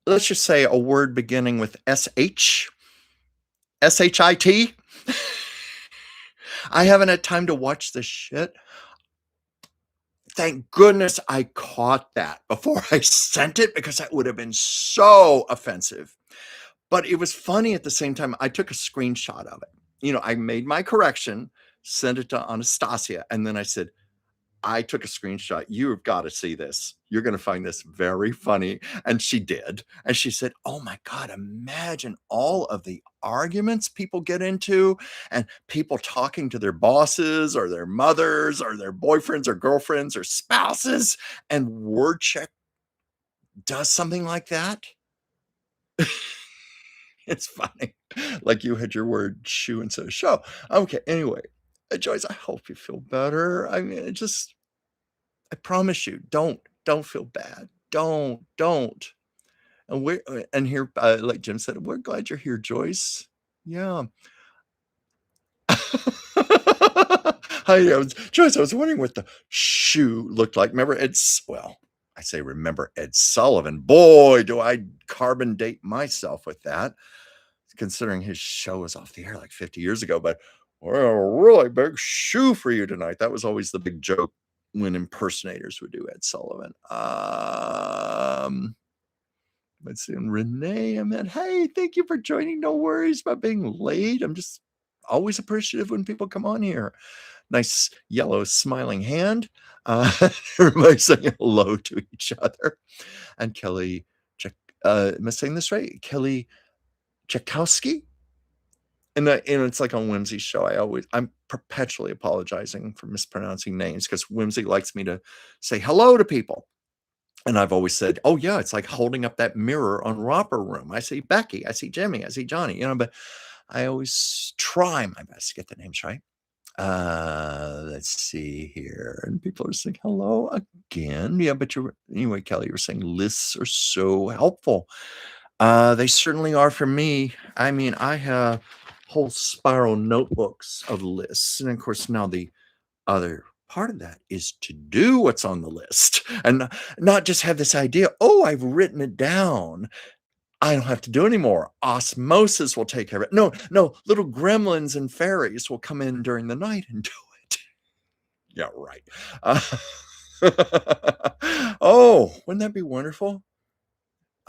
Let's just say a word beginning with SH, SHIT. I haven't had time to watch this shit. Thank goodness I caught that before I sent it because that would have been so offensive. But it was funny at the same time. I took a screenshot of it. I made my correction, sent it to Anastasia, and then I said, I took a screenshot. You've got to see this. You're going to find this very funny. And she did. And she said, oh my God, imagine all of the arguments people get into and people talking to their bosses or their mothers or their boyfriends or girlfriends or spouses. And word check does something like that. It's funny. Like you had your word shoe instead of show. Okay. Anyway, Joyce, I hope you feel better. I mean, I promise you, don't feel bad. Don't. And here, like Jim said, we're glad you're here, Joyce. Yeah. Hi, Joyce. I was wondering what the shoe looked like. I say remember Ed Sullivan. Boy, do I carbon date myself with that, considering his show was off the air like 50 years ago. But well, a really big shoe for you tonight. That was always the big joke when impersonators would do Ed Sullivan. Let's see. And Renee, I meant, hey, thank you for joining. No worries about being late. I'm just always appreciative when people come on here. Nice yellow smiling hand. Everybody saying hello to each other. And Kelly, am I saying this right? Kelly Tchaikovsky? And it's like on Whimsy's show. I'm perpetually apologizing for mispronouncing names because Whimsy likes me to say hello to people. And I've always said, oh yeah, it's like holding up that mirror on Romper Room. I see Becky, I see Jimmy, I see Johnny, but I always try my best to get the names right. Let's see here. And people are saying hello again. Yeah, but anyway, Kelly, you're saying lists are so helpful. They certainly are for me. I mean, I have whole spiral notebooks of lists. And of course, now the other part of that is to do what's on the list and not just have this idea, oh, I've written it down. I don't have to do anymore. Osmosis will take care of it. No, little gremlins and fairies will come in during the night and do it. Yeah, right. Oh, wouldn't that be wonderful?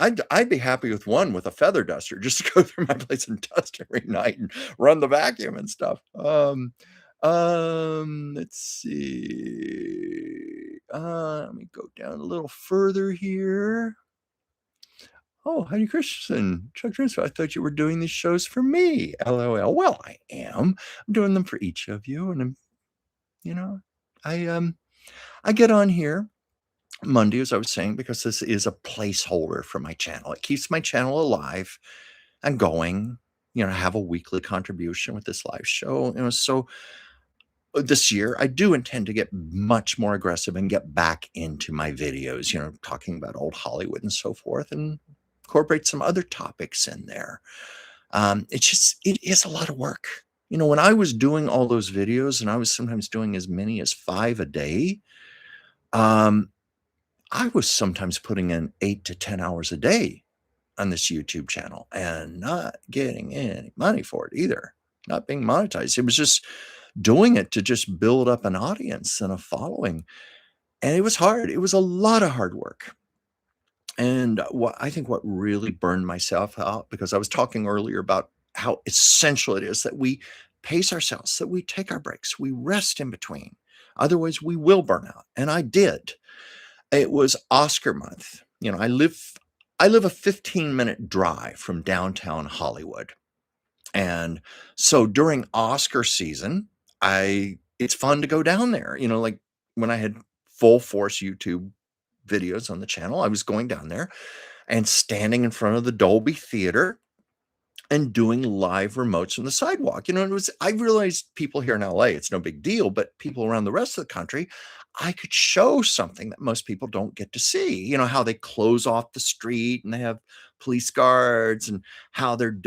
I'd be happy with one with a feather duster just to go through my place and dust every night and run the vacuum and stuff. Let's see. Let me go down a little further here. Oh, Heidi Christensen, Chuck Jones, I thought you were doing these shows for me. LOL. Well, I am. I'm doing them for each of you, and I get on here Monday, as I was saying, because this is a placeholder for my channel. It keeps my channel alive and going. Have a weekly contribution with this live show. So this year I do intend to get much more aggressive and get back into my videos, talking about old Hollywood and so forth, and incorporate some other topics in there. It is a lot of work. When I was doing all those videos, and I was sometimes doing as many as 5 a day, I was sometimes putting in 8 to 10 hours a day on this YouTube channel and not getting any money for it either, not being monetized. It was just doing it to just build up an audience and a following. And it was hard. It was a lot of hard work. And what really burned myself out, because I was talking earlier about how essential it is that we pace ourselves, that we take our breaks, we rest in between. Otherwise, we will burn out. And I did. It was Oscar month. I live a 15-minute drive from downtown Hollywood. And so during Oscar season, it's fun to go down there. Like when I had full force YouTube videos on the channel, I was going down there and standing in front of the Dolby Theater and doing live remotes on the sidewalk. It was I realized people here in LA, it's no big deal, but people around the rest of the country, I could show something that most people don't get to see. How they close off the street and they have police guards and how they're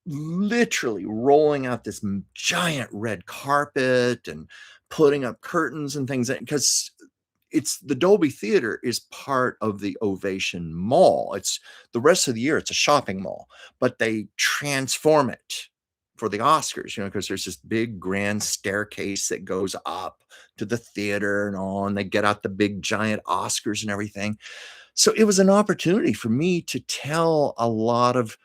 literally rolling out this giant red carpet and putting up curtains and things because it's the Dolby Theater is part of the Ovation Mall. It's the rest of the year, it's a shopping mall, but they transform it for the Oscars, because there's this big grand staircase that goes up to the theater and all, and they get out the big giant Oscars and everything. So it was an opportunity for me to tell a lot of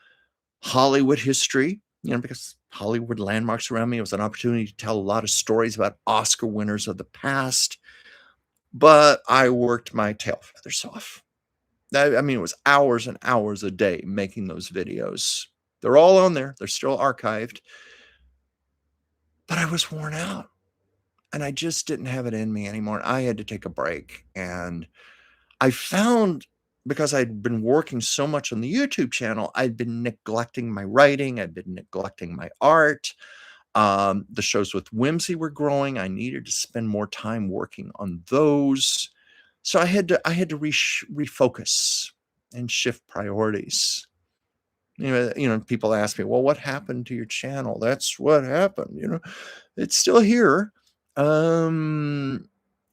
Hollywood history, because Hollywood landmarks around me. It was an opportunity to tell a lot of stories about Oscar winners of the past, but I worked my tail feathers off. I mean, it was hours and hours a day making those videos. They're all on there. They're still archived. But I was worn out and I just didn't have it in me anymore. I had to take a break. And I found, because I'd been working so much on the YouTube channel, I'd been neglecting my writing. I'd been neglecting my art. The shows with Whimsy were growing. I needed to spend more time working on those. So I had to refocus and shift priorities. People ask me, well, what happened to your channel? That's what happened. It's still here. I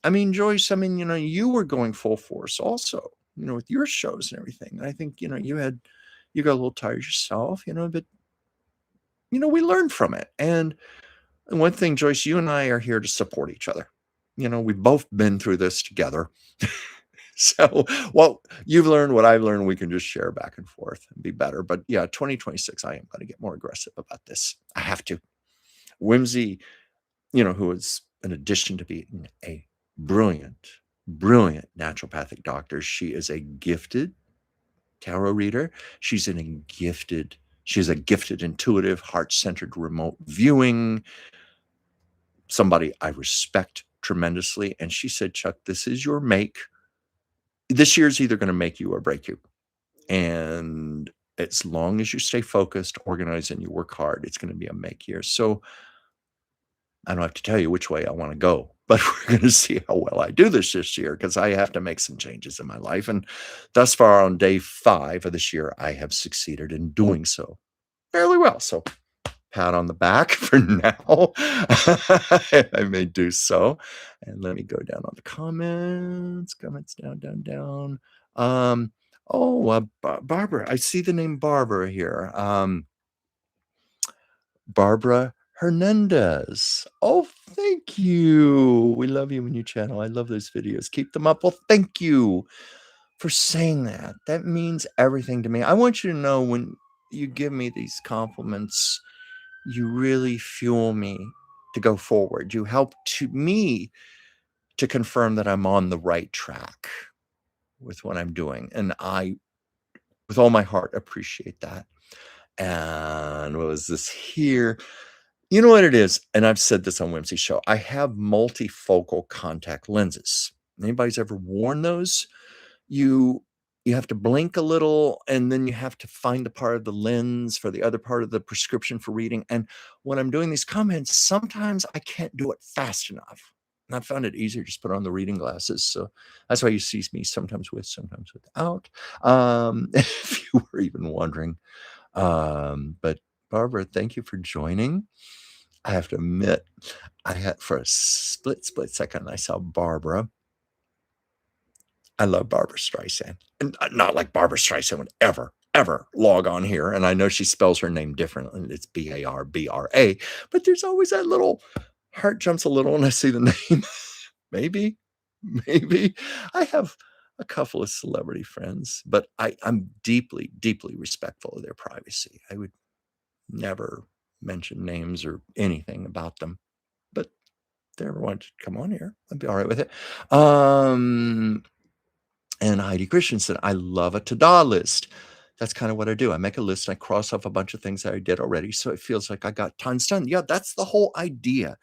mean, Joyce, you were going full force also, with your shows and everything. And I think, you got a little tired yourself, but, we learned from it. And one thing, Joyce, you and I are here to support each other. We've both been through this together. So what you've learned, what I've learned, we can just share back and forth and be better. But yeah, 2026, I am going to get more aggressive about this. I have to. Whimsy, who is, in addition to being a brilliant, brilliant naturopathic doctor, she is a gifted tarot reader. She's a gifted intuitive, heart-centered remote viewing, somebody I respect tremendously. And she said, Chuck, this is your make. This year's either going to make you or break you. And as long as you stay focused, organized, and you work hard, it's going to be a make year. So I don't have to tell you which way I want to go, but we're going to see how well I do this year, because I have to make some changes in my life. And thus far, on day 5 of this year, I have succeeded in doing so fairly well. So pat on the back for now. I may do so. And let me go down on the comments. Comments down. Barbara. I see the name Barbara here. Barbara Hernandez. Oh, thank you. We love you when you channel. I love those videos. Keep them up. Well, thank you for saying that. That means everything to me. I want you to know, when you give me these compliments, you really fuel me to go forward. You help me to confirm that I'm on the right track with what I'm doing. And I, with all my heart, appreciate that. And what was this here? You know what it is? And I've said this on Whimsy Show. I have multifocal contact lenses. Anybody's ever worn those? You have to blink a little, and then you have to find the part of the lens for the other part of the prescription for reading. And when I'm doing these comments, sometimes I can't do it fast enough. And I found it easier to just put on the reading glasses. So that's why you see me sometimes with, sometimes without. If you were even wondering. But Barbara, thank you for joining. I have to admit, I had, for a split second, I saw Barbara. I love Barbara Streisand, and not like Barbara Streisand would ever log on here. And I know she spells her name differently. It's Barbra, but there's always that little heart jumps a little when I see the name. maybe I have a couple of celebrity friends, but I'm deeply respectful of their privacy. I would never mention names or anything about them, but if they ever wanted to come on here, I'd be all right with it. And Heidi Christian said, I love a to-do list. That's kind of what I do. I make a list and I cross off a bunch of things that I did already, so it feels like I got tons done. Yeah, that's the whole idea.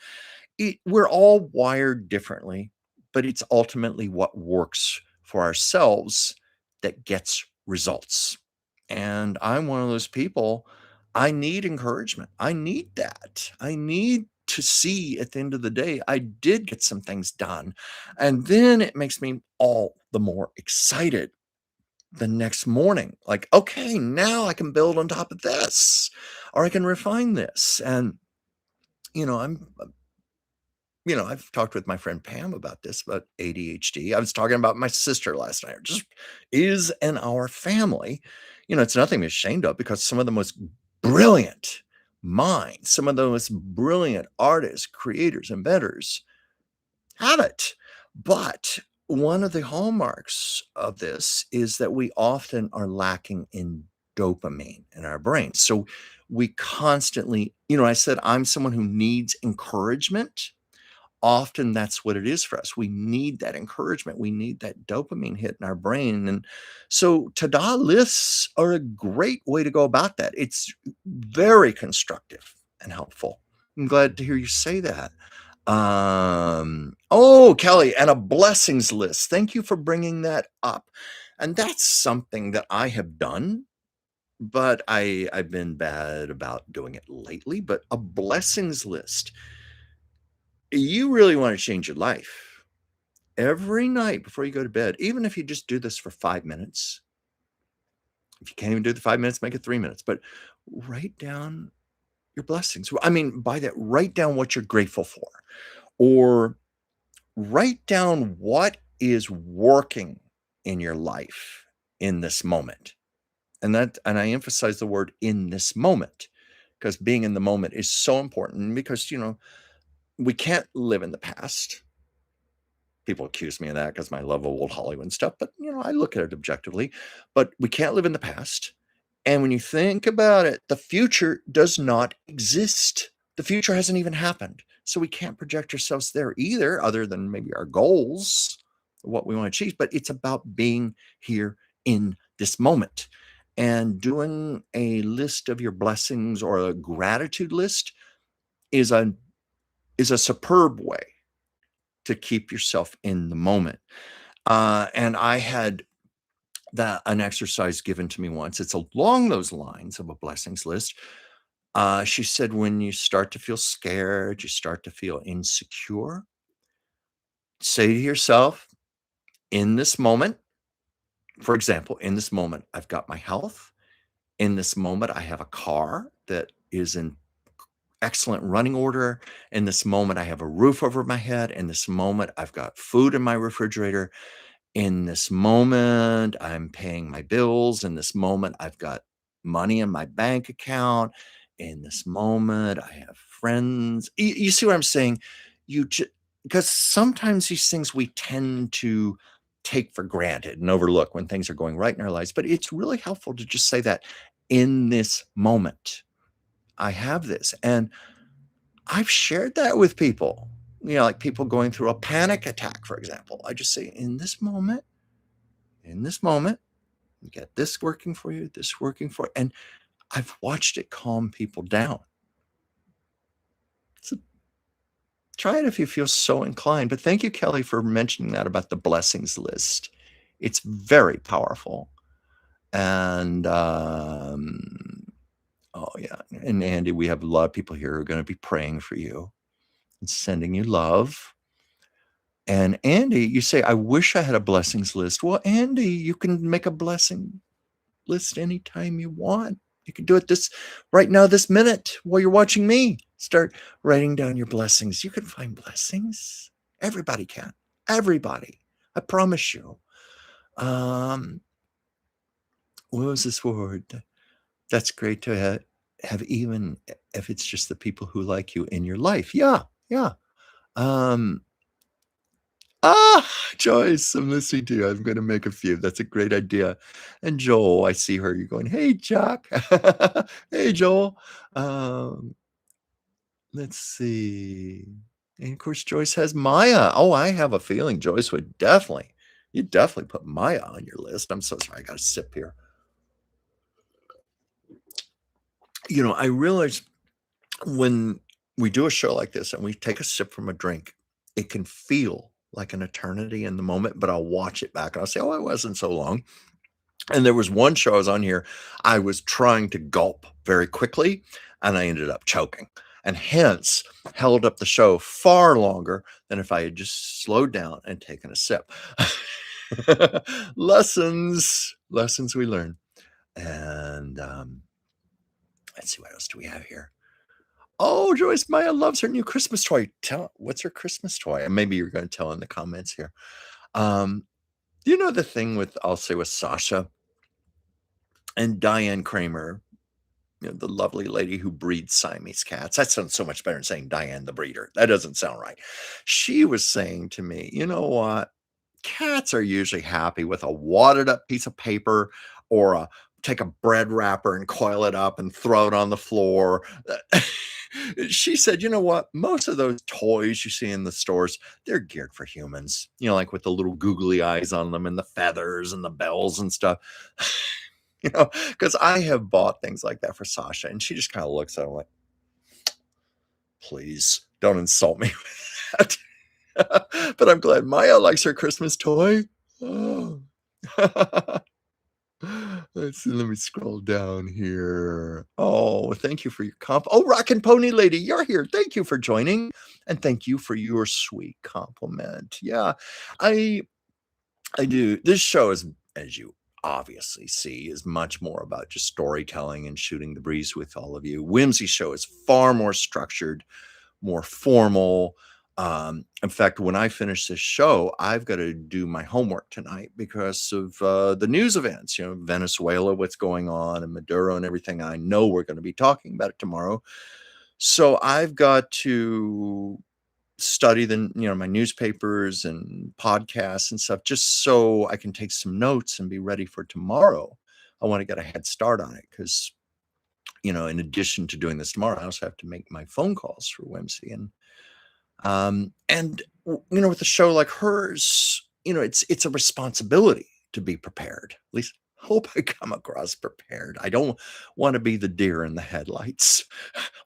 We're all wired differently, but it's ultimately what works for ourselves that gets results. And I'm one of those people. I need encouragement. I need that. I need to see at the end of the day, I did get some things done. And then it makes me all the more excited the next morning. Like, okay, now I can build on top of this, or I can refine this. And, you know, I've talked with my friend Pam about this, about ADHD. I was talking about my sister last night. It just is in our family. It's nothing to be ashamed of because some of the most brilliant minds, some of the most brilliant artists, creators, inventors have it. But one of the hallmarks of this is that we often are lacking in dopamine in our brains. So we constantly, I said I'm someone who needs encouragement. Often that's what it is for us. We need that encouragement. We need that dopamine hit in our brain. And so to-do lists are a great way to go about that. It's very constructive and helpful. I'm glad to hear you say that. Oh, Kelly, and a blessings list. Thank you for bringing that up. And that's something that I have done, but I've been bad about doing it lately. But a blessings list, you really want to change your life every night before you go to bed, even if you just do this for 5 minutes. If you can't even do the 5 minutes, make it 3 minutes, but write down your blessings. I mean, by that, write down what you're grateful for, or write down what is working in your life in this moment. And I emphasize the word in this moment, because being in the moment is so important, because, we can't live in the past. People accuse me of that because my love of old Hollywood stuff, but, I look at it objectively. But we can't live in the past. And when you think about it, the future does not exist. The future hasn't even happened. So we can't project ourselves there either, other than maybe our goals, what we want to achieve. But it's about being here in this moment. And doing a list of your blessings, or a gratitude list, is a superb way to keep yourself in the moment. And I had an exercise given to me once. It's along those lines of a blessings list. She said, when you start to feel scared, you start to feel insecure, say to yourself, in this moment, for example, in this moment, I've got my health. In this moment, I have a car that is in excellent running order. In this moment, I have a roof over my head. In this moment, I've got food in my refrigerator. In this moment, I'm paying my bills. In this moment, I've got money in my bank account. In this moment, I have friends. You see what I'm saying? Because sometimes these things we tend to take for granted and overlook when things are going right in our lives. But it's really helpful to just say that in this moment, I have this. And I've shared that with people, like people going through a panic attack, for example. I just say, in this moment, you get this working for you, this working for you. And I've watched it calm people down. So try it if you feel so inclined. But thank you, Kelly, for mentioning that about the blessings list. It's very powerful. And oh yeah. And Andy, we have a lot of people here who are going to be praying for you and sending you love. And Andy, you say, I wish I had a blessings list. Well, Andy, you can make a blessing list anytime you want. You can do it right now, this minute, while you're watching me. Start writing down your blessings. You can find blessings. Everybody can. Everybody. I promise you. What was this word? That's great to have, even if it's just the people who like you in your life. Yeah. Yeah. Joyce, I'm listening to you. I'm going to make a few. That's a great idea. And Joel, I see her. You're going, hey, Chuck. Hey, Joel. Let's see. And of course, Joyce has Maya. Oh, I have a feeling Joyce you'd definitely put Maya on your list. I'm so sorry. I got to sip here. I realize when we do a show like this and we take a sip from a drink, it can feel like an eternity in the moment, but I'll watch it back and I'll say, oh, it wasn't so long. And there was one show I was on here, I was trying to gulp very quickly, and I ended up choking, and hence held up the show far longer than if I had just slowed down and taken a sip. Lessons we learn. And let's see, what else do we have here? Oh, Joyce Maya loves her new Christmas toy. What's her Christmas toy? And maybe you're going to tell in the comments here. Um, you know the thing with, I'll say, with Sasha and Diane Kramer, the lovely lady who breeds Siamese cats. That sounds so much better than saying Diane the breeder. That doesn't sound right. She was saying to me, you know what? Cats are usually happy with a wadded up piece of paper or take a bread wrapper and coil it up and throw it on the floor. She said, you know what? Most of those toys you see in the stores, they're geared for humans, like with the little googly eyes on them and the feathers and the bells and stuff. Because I have bought things like that for Sasha, and she just kind of looks at it like, please don't insult me with that. But I'm glad Maya likes her Christmas toy. Oh. Let's see, let me scroll down here. Oh, thank you for your Oh, Rockin' Pony Lady, you're here. Thank you for joining, and thank you for your sweet compliment. Yeah, I do. This show is, as you obviously see, is much more about just storytelling and shooting the breeze with all of you. Whimsy show is far more structured, more formal. In fact, when I finish this show, I've got to do my homework tonight because of the news events, Venezuela, what's going on, and Maduro and everything. I know we're going to be talking about it tomorrow. So I've got to study my newspapers and podcasts and stuff, just so I can take some notes and be ready for tomorrow. I want to get a head start on it because, in addition to doing this tomorrow, I also have to make my phone calls for Whimsy. With a show like hers, it's a responsibility to be prepared. At least I hope I come across prepared. I don't want to be the deer in the headlights.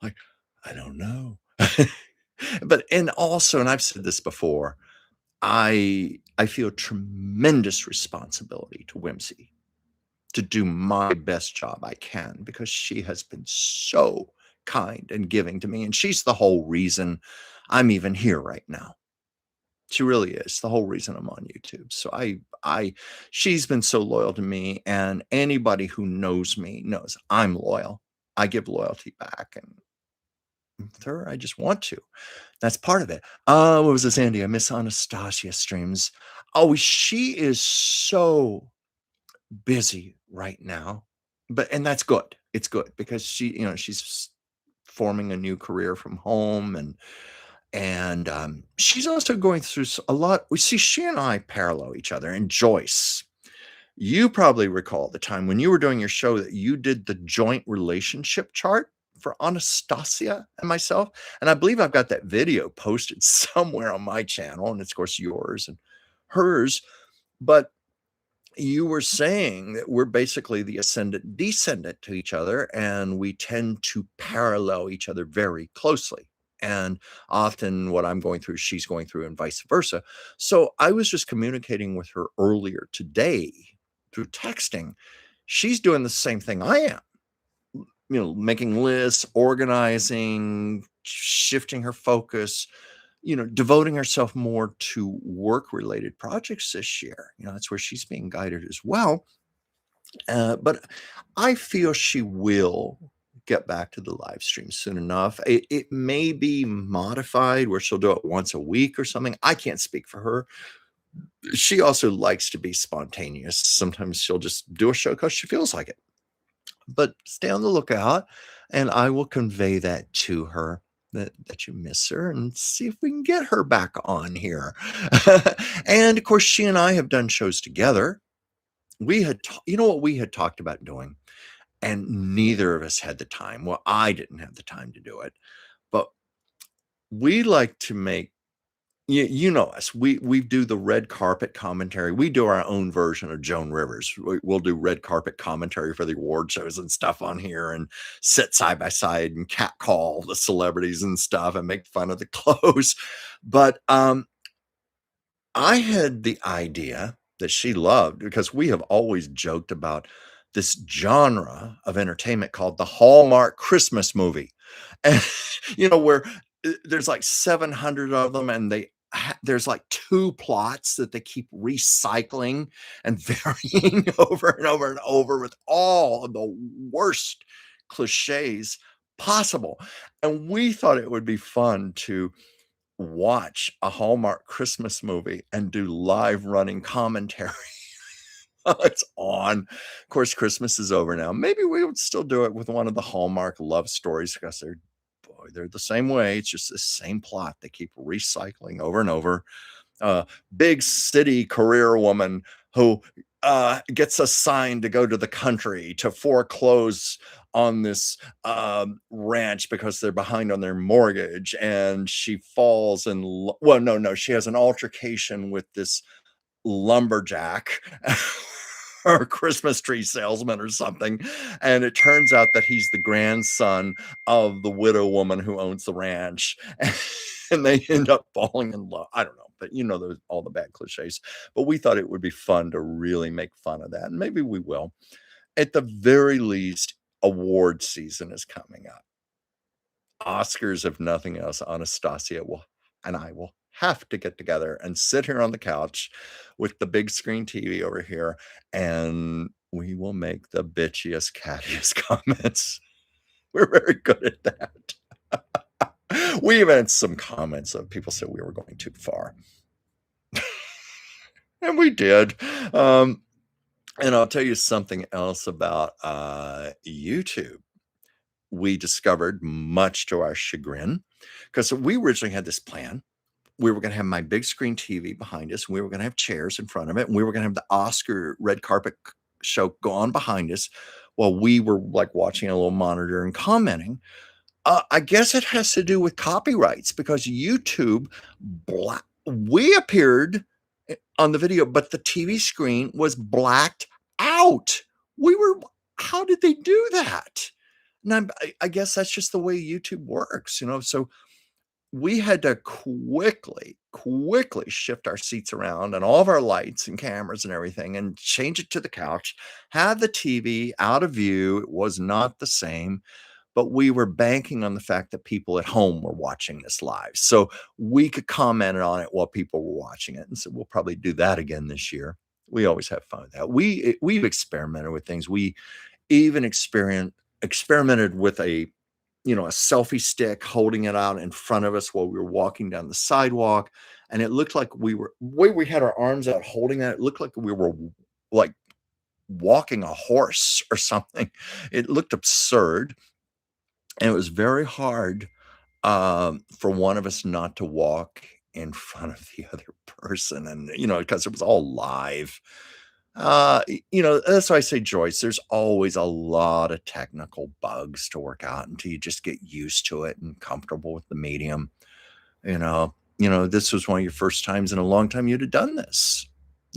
Like, I don't know. And also, and I've said this before, I feel tremendous responsibility to Whimsy to do my best job I can because she has been so kind and giving to me, and she's the whole reason I'm even here right now. She really is the whole reason I'm on YouTube. So she's been so loyal to me, and anybody who knows me knows I'm loyal. I give loyalty back, and with her, I just want to. That's part of it. What was this, Andy? I miss Anastasia streams. Oh, she is so busy right now, and that's good. It's good because she's forming a new career from home, and she's also going through a lot. We see she and I parallel each other. And Joyce, you probably recall the time when you were doing your show that you did the joint relationship chart for Anastasia and myself. And I believe I've got that video posted somewhere on my channel, and it's of course yours and hers. But you were saying that we're basically the ascendant descendant to each other, and we tend to parallel each other very closely. And often what I'm going through, she's going through, and vice versa. So I was just communicating with her earlier today through texting. She's doing the same thing I am, making lists, organizing, shifting her focus, devoting herself more to work-related projects this year. That's where she's being guided as well. But I feel she will get back to the live stream soon enough. It may be modified where she'll do it once a week or something. I can't speak for her. She also likes to be spontaneous. Sometimes she'll just do a show because she feels like it. But stay on the lookout, and I will convey that to her, that you miss her, and see if we can get her back on here. And of course, she and I have done shows together. We had, what we had talked about doing, and neither of us had the time. Well, I didn't have the time to do it, but we like to make, you know us. We do the red carpet commentary. We do our own version of Joan Rivers. We'll do red carpet commentary for the award shows and stuff on here, and sit side by side and catcall the celebrities and stuff and make fun of the clothes. But I had the idea that she loved, because we have always joked about this genre of entertainment called the Hallmark Christmas movie. And, where there's like 700 of them and there's like two plots that they keep recycling and varying over and over and over with all of the worst cliches possible. And we thought it would be fun to watch a Hallmark Christmas movie and do live running commentary. It's on. Of course, Christmas is over now. Maybe we would still do it with one of the Hallmark love stories because they're the same way. It's just the same plot they keep recycling over and over. Uh, Big city career woman who gets assigned to go to the country to foreclose on this ranch because they're behind on their mortgage, and she falls and well, no, she has an altercation with this lumberjack or Christmas tree salesman or something. And it turns out that he's the grandson of the widow woman who owns the ranch. And they end up falling in love. I don't know, but those all the bad cliches. But we thought it would be fun to really make fun of that. And maybe we will. At the very least, award season is coming up. Oscars, if nothing else, Anastasia will and I will have to get together and sit here on the couch with the big screen TV over here, and we will make the bitchiest, cattiest comments. We're very good at that. We even had some comments of people said we were going too far. And we did. And I'll tell you something else about YouTube. We discovered, much to our chagrin, because we originally had this plan. We were going to have my big screen TV behind us. And we were going to have chairs in front of it. And we were going to have the Oscar red carpet show go on behind us while we were like watching a little monitor and commenting. I guess it has to do with copyrights because YouTube, we appeared on the video, but the TV screen was blacked out. How did they do that? And I guess that's just the way YouTube works, so we had to quickly shift our seats around and all of our lights and cameras and everything and change it to the couch, have the TV out of view. It was not the same, but we were banking on the fact that people at home were watching this live. So we could comment on it while people were watching it. And so we'll probably do that again this year. We always have fun with that. We've experimented with things. We even experimented with a selfie stick, holding it out in front of us while we were walking down the sidewalk. And it looked like we had our arms out holding that. It looked like we were like walking a horse or something. It looked absurd. And it was very hard for one of us not to walk in front of the other person. And, because it was all live. That's why I say, Joyce, there's always a lot of technical bugs to work out until you just get used to it and comfortable with the medium. This was one of your first times in a long time you'd have done this,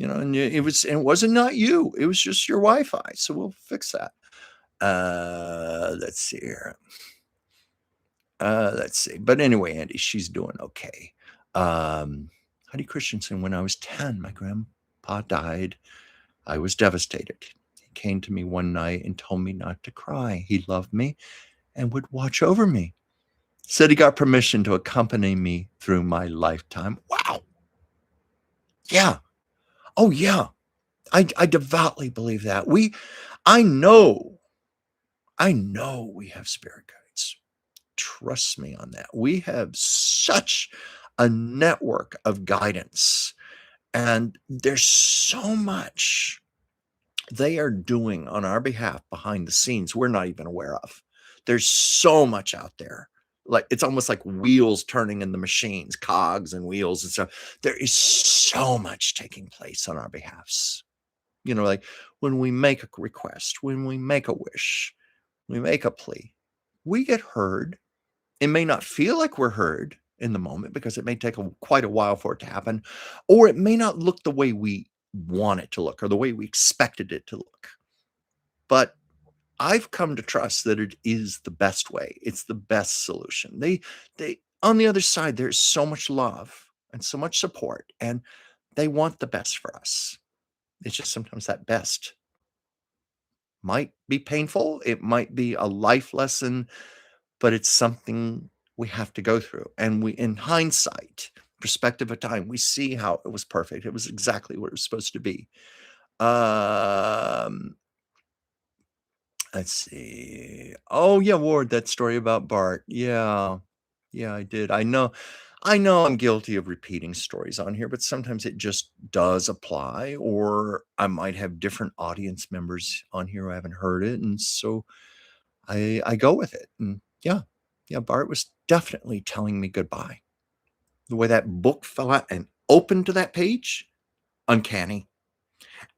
and it wasn't not you, it was just your Wi-Fi. So we'll fix that. Let's see here. Let's see. But anyway, Andy, she's doing okay. Heidi Christensen, when I was 10, my grandpa died. I was devastated. He came to me one night and told me not to cry. He loved me and would watch over me. Said he got permission to accompany me through my lifetime. Wow. Yeah. Oh, yeah. I devoutly believe that. I know we have spirit guides. Trust me on that. We have such a network of guidance. And there's so much they are doing on our behalf behind the scenes we're not even aware of. There's so much out there. Like it's almost like wheels turning in the machines, cogs and wheels and stuff. There is so much taking place on our behalfs. Like when we make a request, when we make a wish, we make a plea, we get heard. It may not feel like we're heard in the moment because it may take quite a while for it to happen, or it may not look the way we want it to look or the way we expected it to look. But I've come to trust that it is the best way. It's the best solution. They on the other side, there's so much love and so much support, and they want the best for us. It's just sometimes that best might be painful, it might be a life lesson, but it's something we have to go through, and we in hindsight, perspective of time, we see how it was perfect, it was exactly what it was supposed to be. Um, let's see. Oh, yeah, Ward, that story about Bart. Yeah. Yeah, I did. I know I'm guilty of repeating stories on here, but sometimes it just does apply, or I might have different audience members on here who haven't heard it, and so I go with it, and yeah. Yeah, Bart was definitely telling me goodbye. The way that book fell out and opened to that page, uncanny.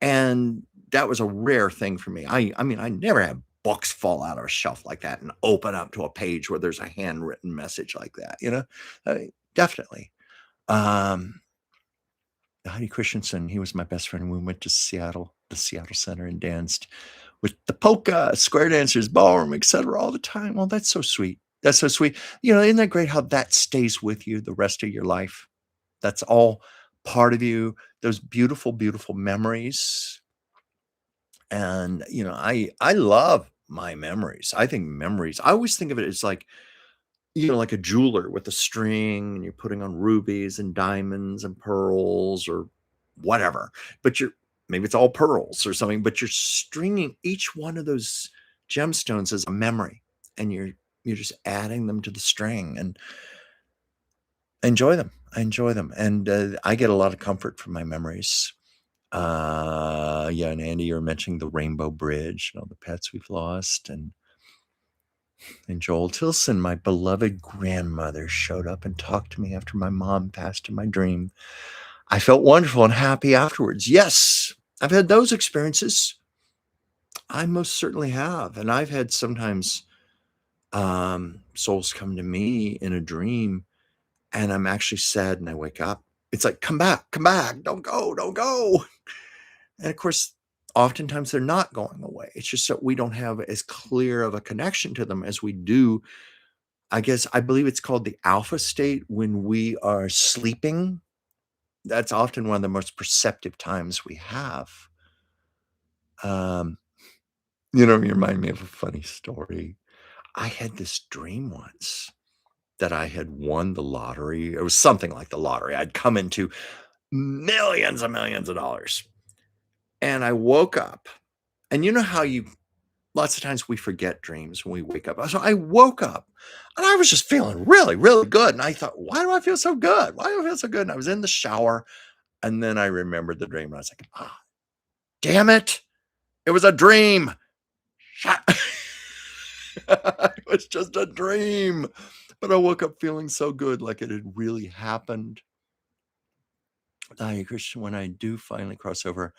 And that was a rare thing for me. I mean, I never had books fall out of a shelf like that and open up to a page where there's a handwritten message like that, you know? Definitely. Um, Heidi Christensen, he was my best friend. We went to Seattle, the Seattle Center, and danced with the polka, square dancers, ballroom, etc., all the time. Well, that's so sweet. That's so sweet. Isn't that great how that stays with you the rest of your life? That's all part of you. Those beautiful, beautiful memories. And I love my memories. I think memories. I always think of it as like like a jeweler with a string, and you're putting on rubies and diamonds and pearls or whatever. But maybe it's all pearls or something. But you're stringing each one of those gemstones as a memory, and you're just adding them to the string, and I enjoy them. I enjoy them, and I get a lot of comfort from my memories. Yeah, and Andy, you're mentioning the Rainbow Bridge, the pets we've lost, and Joel Tilson, my beloved grandmother, showed up and talked to me after my mom passed in my dream. I felt wonderful and happy afterwards. Yes, I've had those experiences. I most certainly have, and I've had sometimes souls come to me in a dream, and I'm actually sad, and I wake up. It's like, come back, don't go, don't go. And of course, oftentimes they're not going away. It's just that we don't have as clear of a connection to them as we do. I guess I believe it's called the alpha state when we are sleeping. That's often one of the most perceptive times we have. Um, you remind me of a funny story. I had this dream once that I had won the lottery. It was something like the lottery. I'd come into millions and millions of dollars. And I woke up, and you know how lots of times we forget dreams when we wake up. So I woke up and I was just feeling really, really good. And I thought, why do I feel so good? Why do I feel so good? And I was in the shower, and then I remembered the dream. And I was like, damn it. It was a dream. It was just a dream. But I woke up feeling so good, like it had really happened. Christian, when I do finally cross over,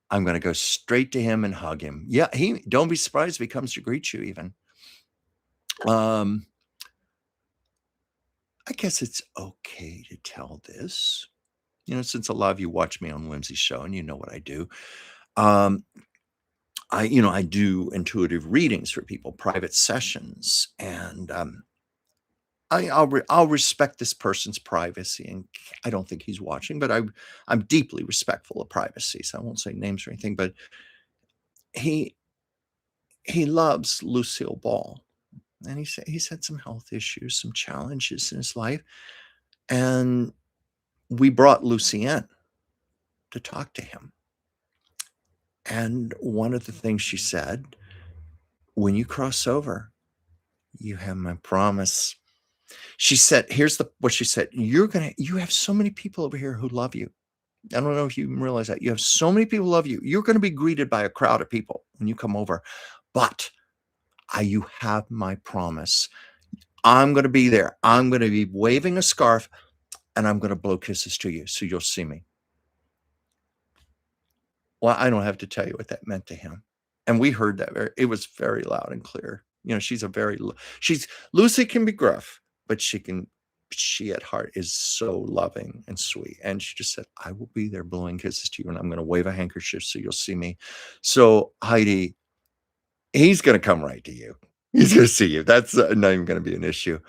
I'm going to go straight to him and hug him. Yeah, don't be surprised if he comes to greet you even. Um, I guess it's okay to tell this, since a lot of you watch me on Whimsy Show and you know what I do. Um, I do intuitive readings for people, private sessions, and I'll respect this person's privacy, and I don't think he's watching, but I'm deeply respectful of privacy, so I won't say names or anything. But he he loves Lucille Ball, and he's had some health issues, some challenges in his life, and we brought Lucy in to talk to him. And one of the things she said, when you cross over, you have my promise. She said, here's what she said. You have so many people over here who love you. I don't know if you even realize that. You have so many people who love you. You're going to be greeted by a crowd of people when you come over. But you have my promise. I'm going to be there. I'm going to be waving a scarf, and I'm going to blow kisses to you, so you'll see me. Well, I don't have to tell you what that meant to him. And we heard that it was very loud and clear. Lucy can be gruff, but she at heart is so loving and sweet. And she just said, I will be there blowing kisses to you, and I'm going to wave a handkerchief so you'll see me. So Heidi, he's going to come right to you. He's going to see you. That's not even going to be an issue.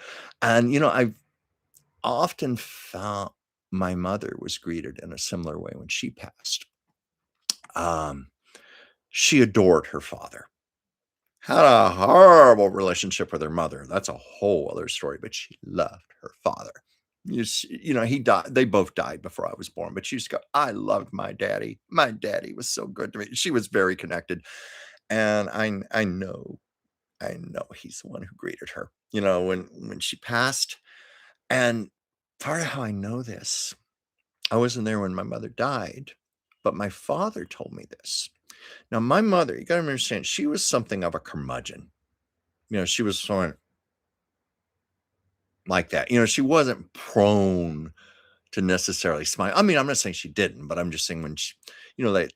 And, I've often found my mother was greeted in a similar way when she passed. She adored her father. had a horrible relationship with her mother. That's a whole other story, but she loved her father. He died. They both died before I was born, but she used to go, I loved my daddy. My daddy was so good to me. She was very connected. And I know he's the one who greeted her, when she passed. And part of how I know this, I wasn't there when my mother died, but my father told me this. Now, my mother, you gotta understand, she was something of a curmudgeon. She was sort of like that. She wasn't prone to necessarily smile. I mean, I'm not saying she didn't, but I'm just saying when that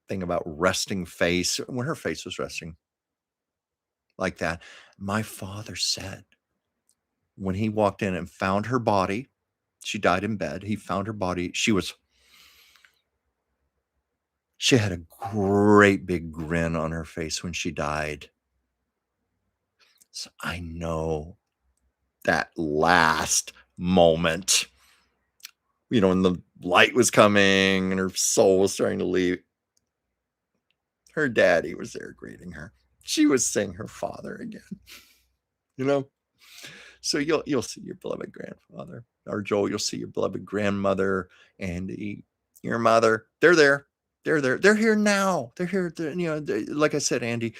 thing about resting face, when her face was resting like that, my father said when he walked in and found her body, she died in bed. He found her body. She had a great big grin on her face when she died. So I know that last moment, when the light was coming and her soul was starting to leave, her daddy was there greeting her. She was seeing her father again, you know? So you'll see your beloved grandfather, or Joel, you'll see your beloved grandmother, Andy, your mother. They're there. They're there. They're here now. They're here. Like I said, Andy,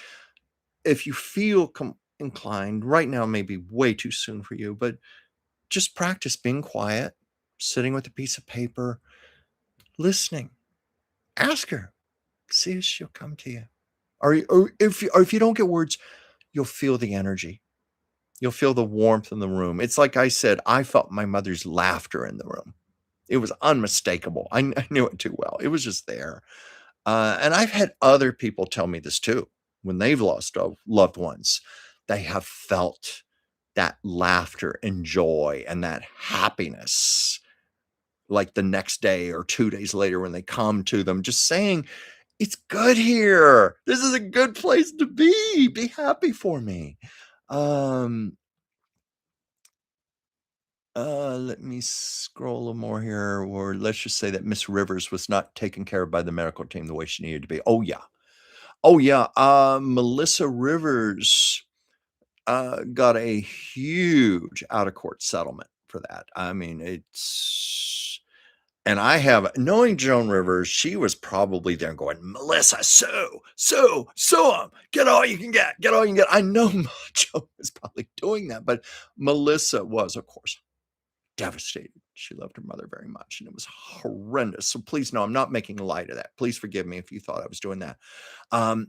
if you feel inclined, right now may be way too soon for you, but just practice being quiet, sitting with a piece of paper, listening. Ask her. See if she'll come to you. Or if you don't get words, you'll feel the energy. You'll feel the warmth in the room. It's like I said, I felt my mother's laughter in the room. It was unmistakable. I knew it too well. It was just there. And I've had other people tell me this too. When they've lost loved ones, they have felt that laughter and joy and that happiness, like the next day or 2 days later when they come to them, just saying, "It's good here. This is a good place to be. Be happy for me." Um, Let me scroll a little more here, or let's just say that Miss Rivers was not taken care of by the medical team the way she needed to be. Oh, yeah. Oh, yeah. Melissa Rivers got a huge out of court settlement for that. I mean, and I have, knowing Joan Rivers, she was probably there going, Melissa, sue him, get all you can get all you can get. I know Joan was probably doing that, but Melissa was, of course, devastated. She loved her mother very much, and it was horrendous. So please, no, I'm not making light of that. Please forgive me if you thought I was doing that. Um,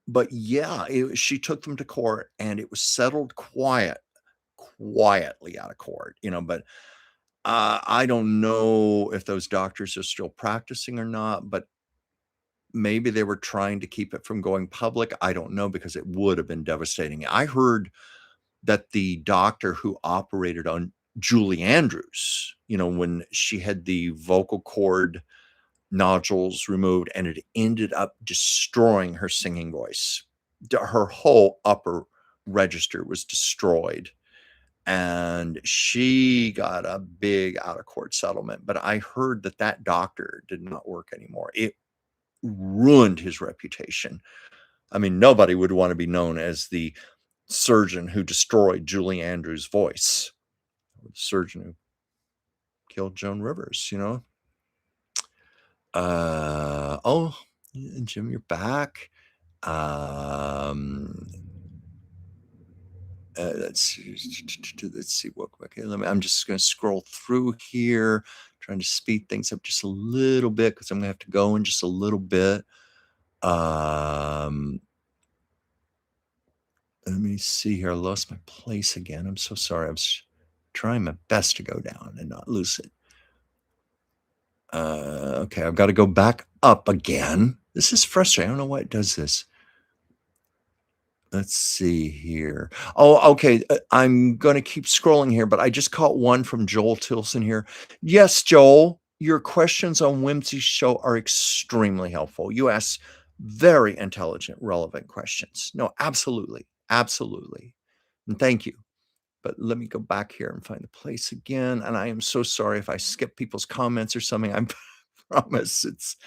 but yeah, she took them to court, and it was settled quietly out of court, but I don't know if those doctors are still practicing or not, but maybe they were trying to keep it from going public. I don't know, because it would have been devastating. I heard that the doctor who operated on Julie Andrews, when she had the vocal cord nodules removed, and it ended up destroying her singing voice. Her whole upper register was destroyed, and she got a big out of court settlement. But I heard that doctor did not work anymore. It ruined his reputation. I mean, nobody would want to be known as the surgeon who destroyed Julie Andrews' voice, or the surgeon who killed Joan Rivers, Oh, Jim, you're back. Um, let's see. Okay, I'm just going to scroll through here, trying to speed things up just a little bit, because I'm going to have to go in just a little bit. Let me see here. I lost my place again. I'm so sorry. I was trying my best to go down and not lose it. Okay, I've got to go back up again. This is frustrating. I don't know why it does this. Let's see here. Oh, okay. I'm going to keep scrolling here, but I just caught one from Joel Tilson here. Yes, Joel, your questions on Whimsy's show are extremely helpful. You ask very intelligent, relevant questions. No, absolutely. Absolutely. And thank you. But let me go back here and find the place again. And I am so sorry if I skip people's comments or something. I promise it's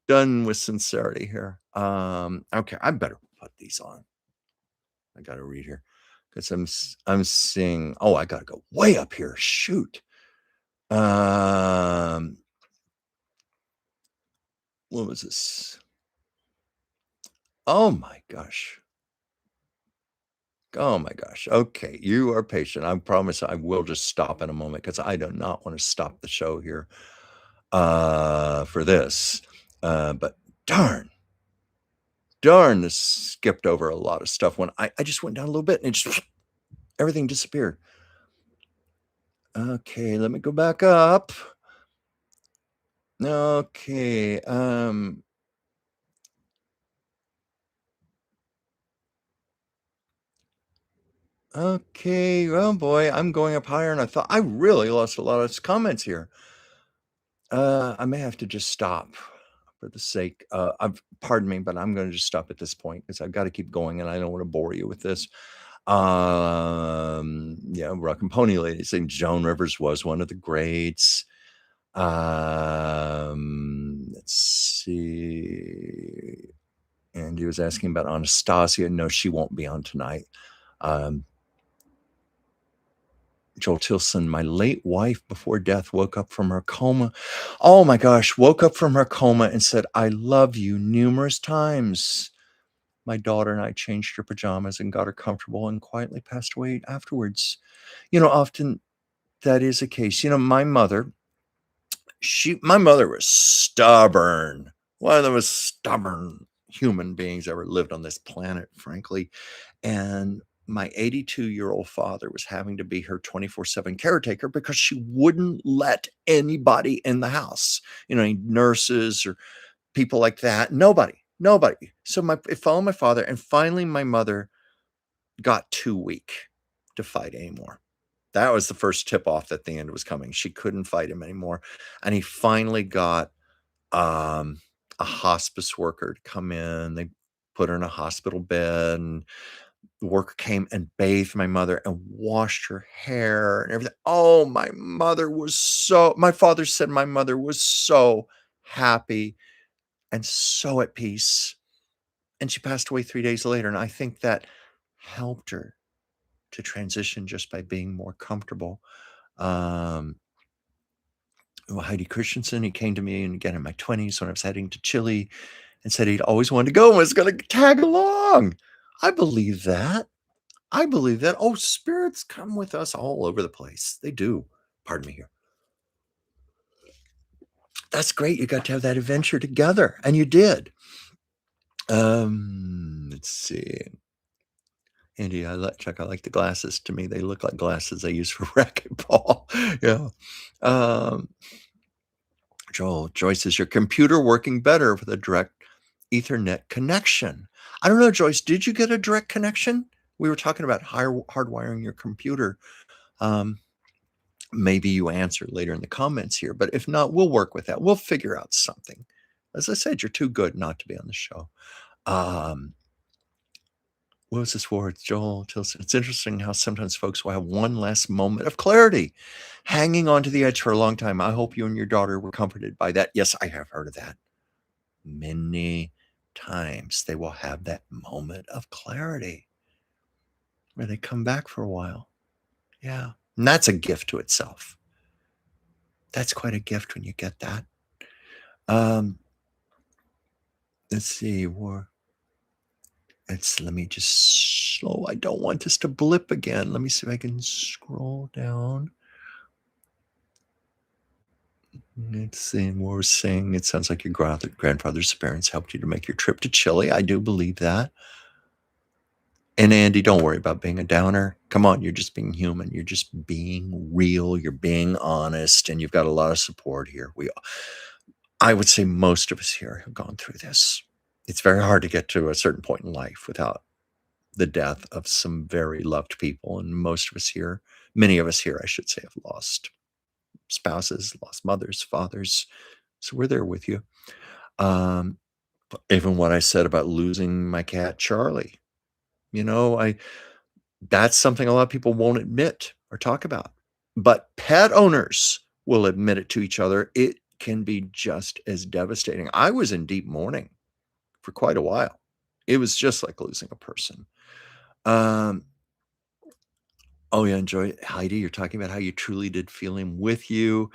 done with sincerity here. Okay, I better put these on. I gotta read here because I'm seeing. Oh, I gotta go way up here. Shoot. Um, what was this? Oh my gosh. Oh my gosh. Okay, you are patient. I promise I will just stop in a moment because I do not want to stop the show here for this. But darn, darn, this skipped over a lot of stuff when I just went down a little bit and it just everything disappeared. Okay, let me go back up. Okay, okay, oh boy, I'm going up higher and I thought I really lost a lot of comments here. I may have to just stop for the sake of pardon me, but I'm gonna just stop at this point because I've got to keep going and I don't want to bore you with this. Yeah, Rock and Pony Lady saying Joan Rivers was one of the greats. Let's see. And he was asking about Anastasia. No, she won't be on tonight. Um, Joel Tilson, my late wife before death woke up from her coma. Oh my gosh, woke up from her coma and said, I love you numerous times. My daughter and I changed her pajamas and got her comfortable and quietly passed away afterwards. Often that is a case. My mother was stubborn. One of the most stubborn human beings ever lived on this planet, frankly. And my 82-year-old father was having to be her 24/7 caretaker because she wouldn't let anybody in the house, any nurses or people like that. Nobody. So it followed my father. And finally, my mother got too weak to fight anymore. That was the first tip off that the end was coming. She couldn't fight him anymore. And he finally got um, a hospice worker to come in. They put her in a hospital bed, and the worker came and bathed my mother and washed her hair and everything. Oh, my father said my mother was so happy and so at peace. And she passed away 3 days later. And I think that helped her to transition just by being more comfortable. Um, Heidi Christensen, he came to me and again in my 20s when I was heading to Chile and said he'd always wanted to go and was going to tag along. I believe that. I believe that. Oh, spirits come with us all over the place. They do. Pardon me here. That's great. You got to have that adventure together, and you did. Let's see. Andy, Chuck, I like the glasses. To me, they look like glasses I use for racquetball. Yeah. Um, Joyce, is your computer working better with a direct Ethernet connection? I don't know, Joyce. Did you get a direct connection? We were talking about hardwiring your computer. Maybe you answer later in the comments here, but if not, we'll work with that. We'll figure out something. As I said, you're too good not to be on the show. What was this for? It's Joel Tilson. It's interesting how sometimes folks will have one last moment of clarity, hanging on to the edge for a long time. I hope you and your daughter were comforted by that. Yes, I have heard of that. Many times they will have that moment of clarity where they come back for a while. Yeah. And that's a gift to itself. That's quite a gift when you get that. Let's see. Let me just slow. I don't want this to blip again. Let me see if I can scroll down. Let's see. We're saying it sounds like your grandfather's parents helped you to make your trip to Chile. I do believe that. And Andy, don't worry about being a downer. Come on, you're just being human. You're just being real. You're being honest, and you've got a lot of support here. I would say most of us here have gone through this. It's very hard to get to a certain point in life without the death of some very loved people. And many of us here, I should say, have lost spouses, lost mothers, fathers. So we're there with you. Even what I said about losing my cat, Charlie, that's something a lot of people won't admit or talk about. But pet owners will admit it to each other. It can be just as devastating. I was in deep mourning for quite a while. It was just like losing a person. Um, oh, yeah, enjoy Heidi, you're talking about how you truly did feel him with you.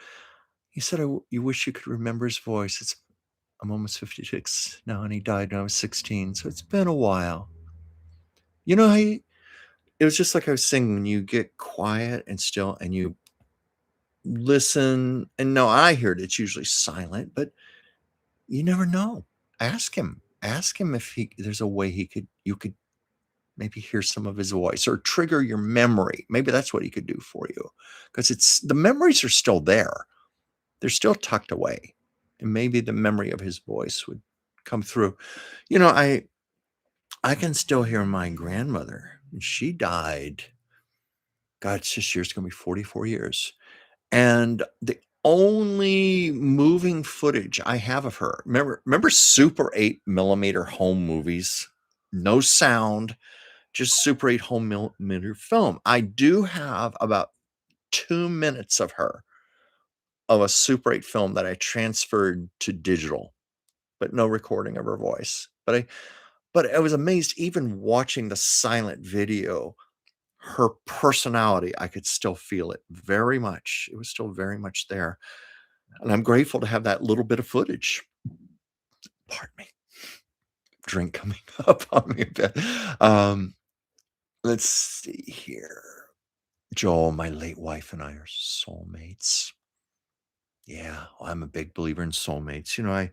You said, you wish you could remember his voice. I'm almost 56 now, and he died when I was 16, so it's been a while. You know how it was just like I was saying, when you get quiet and still and you listen, and no, I hear it, it's usually silent, but you never know. Ask him. Ask him if there's a way you could maybe hear some of his voice or trigger your memory. Maybe that's what he could do for you, because it's the memories are still there. They're still tucked away, and maybe the memory of his voice would come through. You know, I can still hear my grandmother. She died. God, it's this year's going to be 44 years. And the only moving footage I have of her, remember Super 8 millimeter home movies? No sound, just Super 8 home millimeter film. I do have about 2 minutes of her, of a Super 8 film that I transferred to digital, but no recording of her voice. But I was amazed, even watching the silent video, her personality, I could still feel it very much. It was still very much there. And I'm grateful to have that little bit of footage. Pardon me. Drink coming up on me a bit. Let's see here. Joel, my late wife and I are soulmates. Yeah, I'm a big believer in soulmates. You know,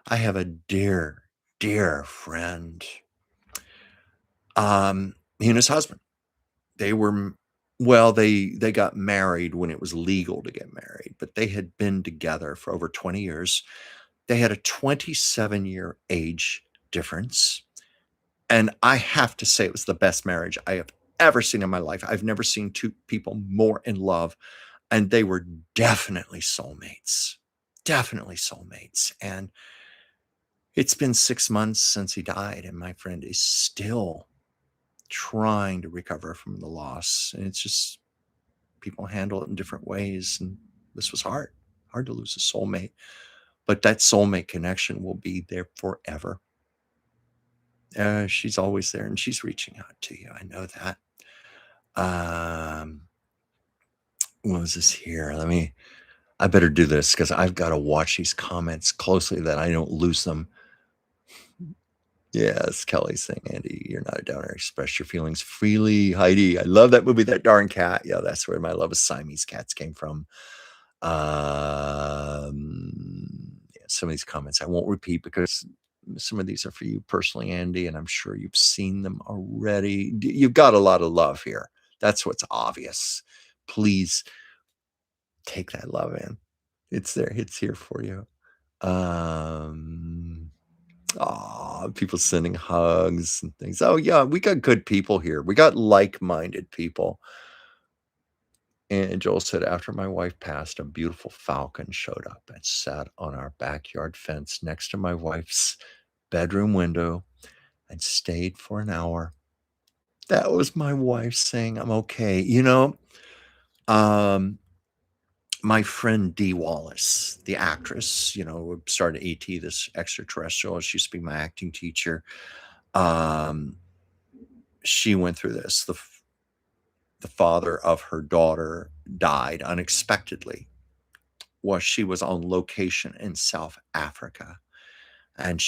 I have a dear, dear friend. He and his husband, they were well, they got married when it was legal to get married, but they had been together for over 20 years. They had a 27-year age difference, and I have to say it was the best marriage I have ever seen in my life. I've never seen two people more in love, and they were definitely soulmates. Definitely soulmates. And it's been 6 months since he died, and my friend is still trying to recover from the loss. And it's just people handle it in different ways, and this was hard to lose a soulmate, but that soulmate connection will be there forever. She's always there, and she's reaching out to you. I know that. Um, what was this here? I better do this because I've got to watch these comments closely that I don't lose them. Yes, Kelly saying, Andy, you're not a downer. Express your feelings freely. Heidi, I love that movie, That Darn Cat. Yeah, that's where my love of Siamese cats came from. Yeah, some of these comments I won't repeat because some of these are for you personally, Andy, and I'm sure you've seen them already. You've got a lot of love here. That's what's obvious. Please take that love in. It's there. It's here for you. People sending hugs and things. Oh yeah, we got good people here. We got like-minded people. And Joel said, after my wife passed, a beautiful falcon showed up and sat on our backyard fence next to my wife's bedroom window and stayed for an hour. That was my wife saying, I'm okay. You know, my friend Dee Wallace, the actress, started ET, this extraterrestrial. She used to be my acting teacher. She went through this. The father of her daughter died unexpectedly while she was on location in South Africa. And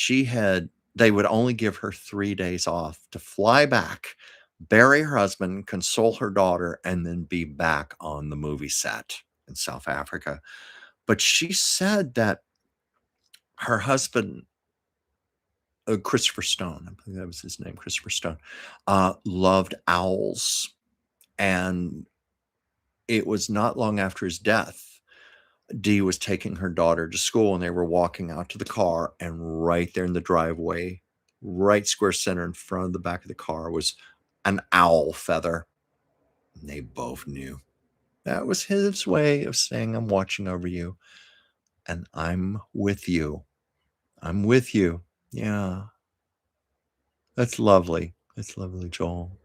they would only give her 3 days off to fly back, bury her husband, console her daughter, and then be back on the movie set in South Africa. But she said that her husband, Christopher Stone, I believe that was his name, Christopher Stone, loved owls. And it was not long after his death, Dee was taking her daughter to school, and they were walking out to the car, and right there in the driveway, right square center in front of the back of the car, was an owl feather. And they both knew. That was his way of saying, I'm watching over you, and I'm with you. I'm with you. Yeah. That's lovely. That's lovely, Joel.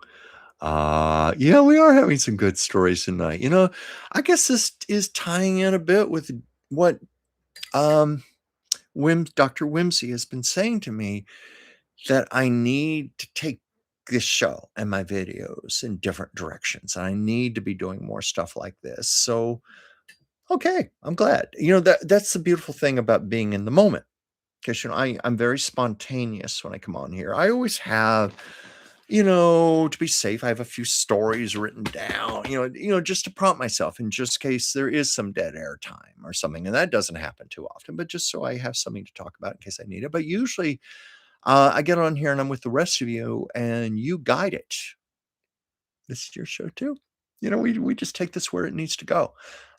Yeah, we are having some good stories tonight. I guess this is tying in a bit with what Dr. Whimsy has been saying to me, that I need to take this show and my videos in different directions. And I need to be doing more stuff like this. So, okay, I'm glad. That's the beautiful thing about being in the moment. Because I'm very spontaneous when I come on here. I always have, to be safe, I have a few stories written down, just to prompt myself in just case there is some dead air time or something. And that doesn't happen too often, but just so I have something to talk about in case I need it. But usually I get on here and I'm with the rest of you and you guide it. This is your show too. We just take this where it needs to go.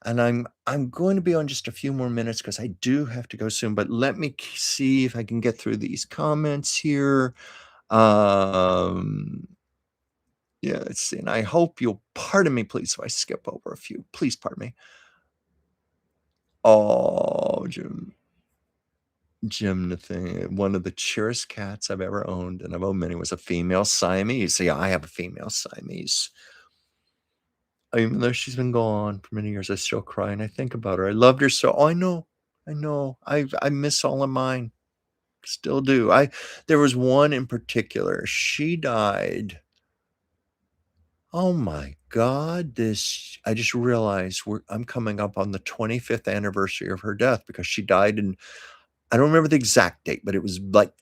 And I'm going to be on just a few more minutes because I do have to go soon. But let me see if I can get through these comments here. Um, yeah, let's see. And I hope you'll pardon me, please, if I skip over a few. Please pardon me. Oh, Jim Nathan, one of the cheeriest cats I've ever owned, and I've owned many, was a female Siamese. So yeah, I have a female Siamese. Even though she's been gone for many years, I still cry and I think about her. I loved her so. Oh, I know, I know. I miss all of mine. Still do. There was one in particular. She died. Oh my God! I just realized I'm coming up on the 25th anniversary of her death because she died in. I don't remember the exact date, but it was like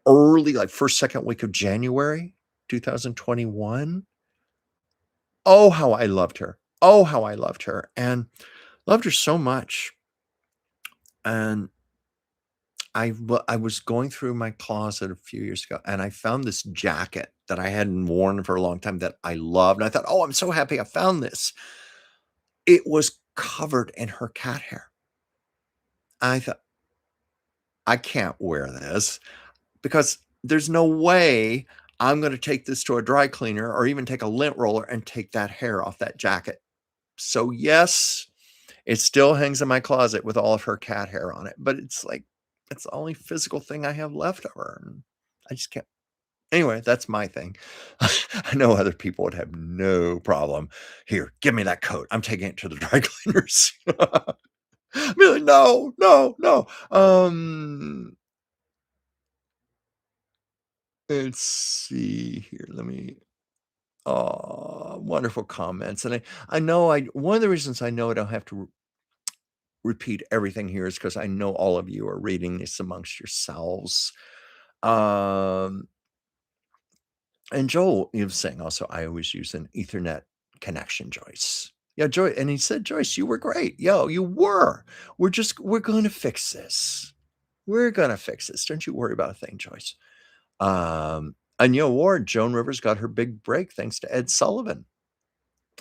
early, like first, second week of January, 2021. Oh, how I loved her. Oh, how I loved her. And loved her so much. And I was going through my closet a few years ago, and I found this jacket that I hadn't worn for a long time that I loved, and I thought, "Oh, I'm so happy I found this." It was covered in her cat hair. I thought, "I can't wear this because there's no way I'm gonna take this to a dry cleaner or even take a lint roller and take that hair off that jacket." So, yes, it still hangs in my closet with all of her cat hair on it, but it's like it's the only physical thing I have left of her, and I just can't. Anyway, that's my thing. I know other people would have no problem. "Here, give me that coat. I'm taking it to the dry cleaners." Be like, "No, no, no." Let's see here. Let me wonderful comments, and I know I one of the reasons I know I don't have to repeat everything here is because I know all of you are reading this amongst yourselves. Um, and Joel, you was saying also, I always use an Ethernet connection, Joyce. Yeah, Joy, and he said, Joyce, you were great. Yo, you were. We're going to fix this. We're going to fix this. Don't you worry about a thing, Joyce. And Ward, Joan Rivers got her big break thanks to Ed Sullivan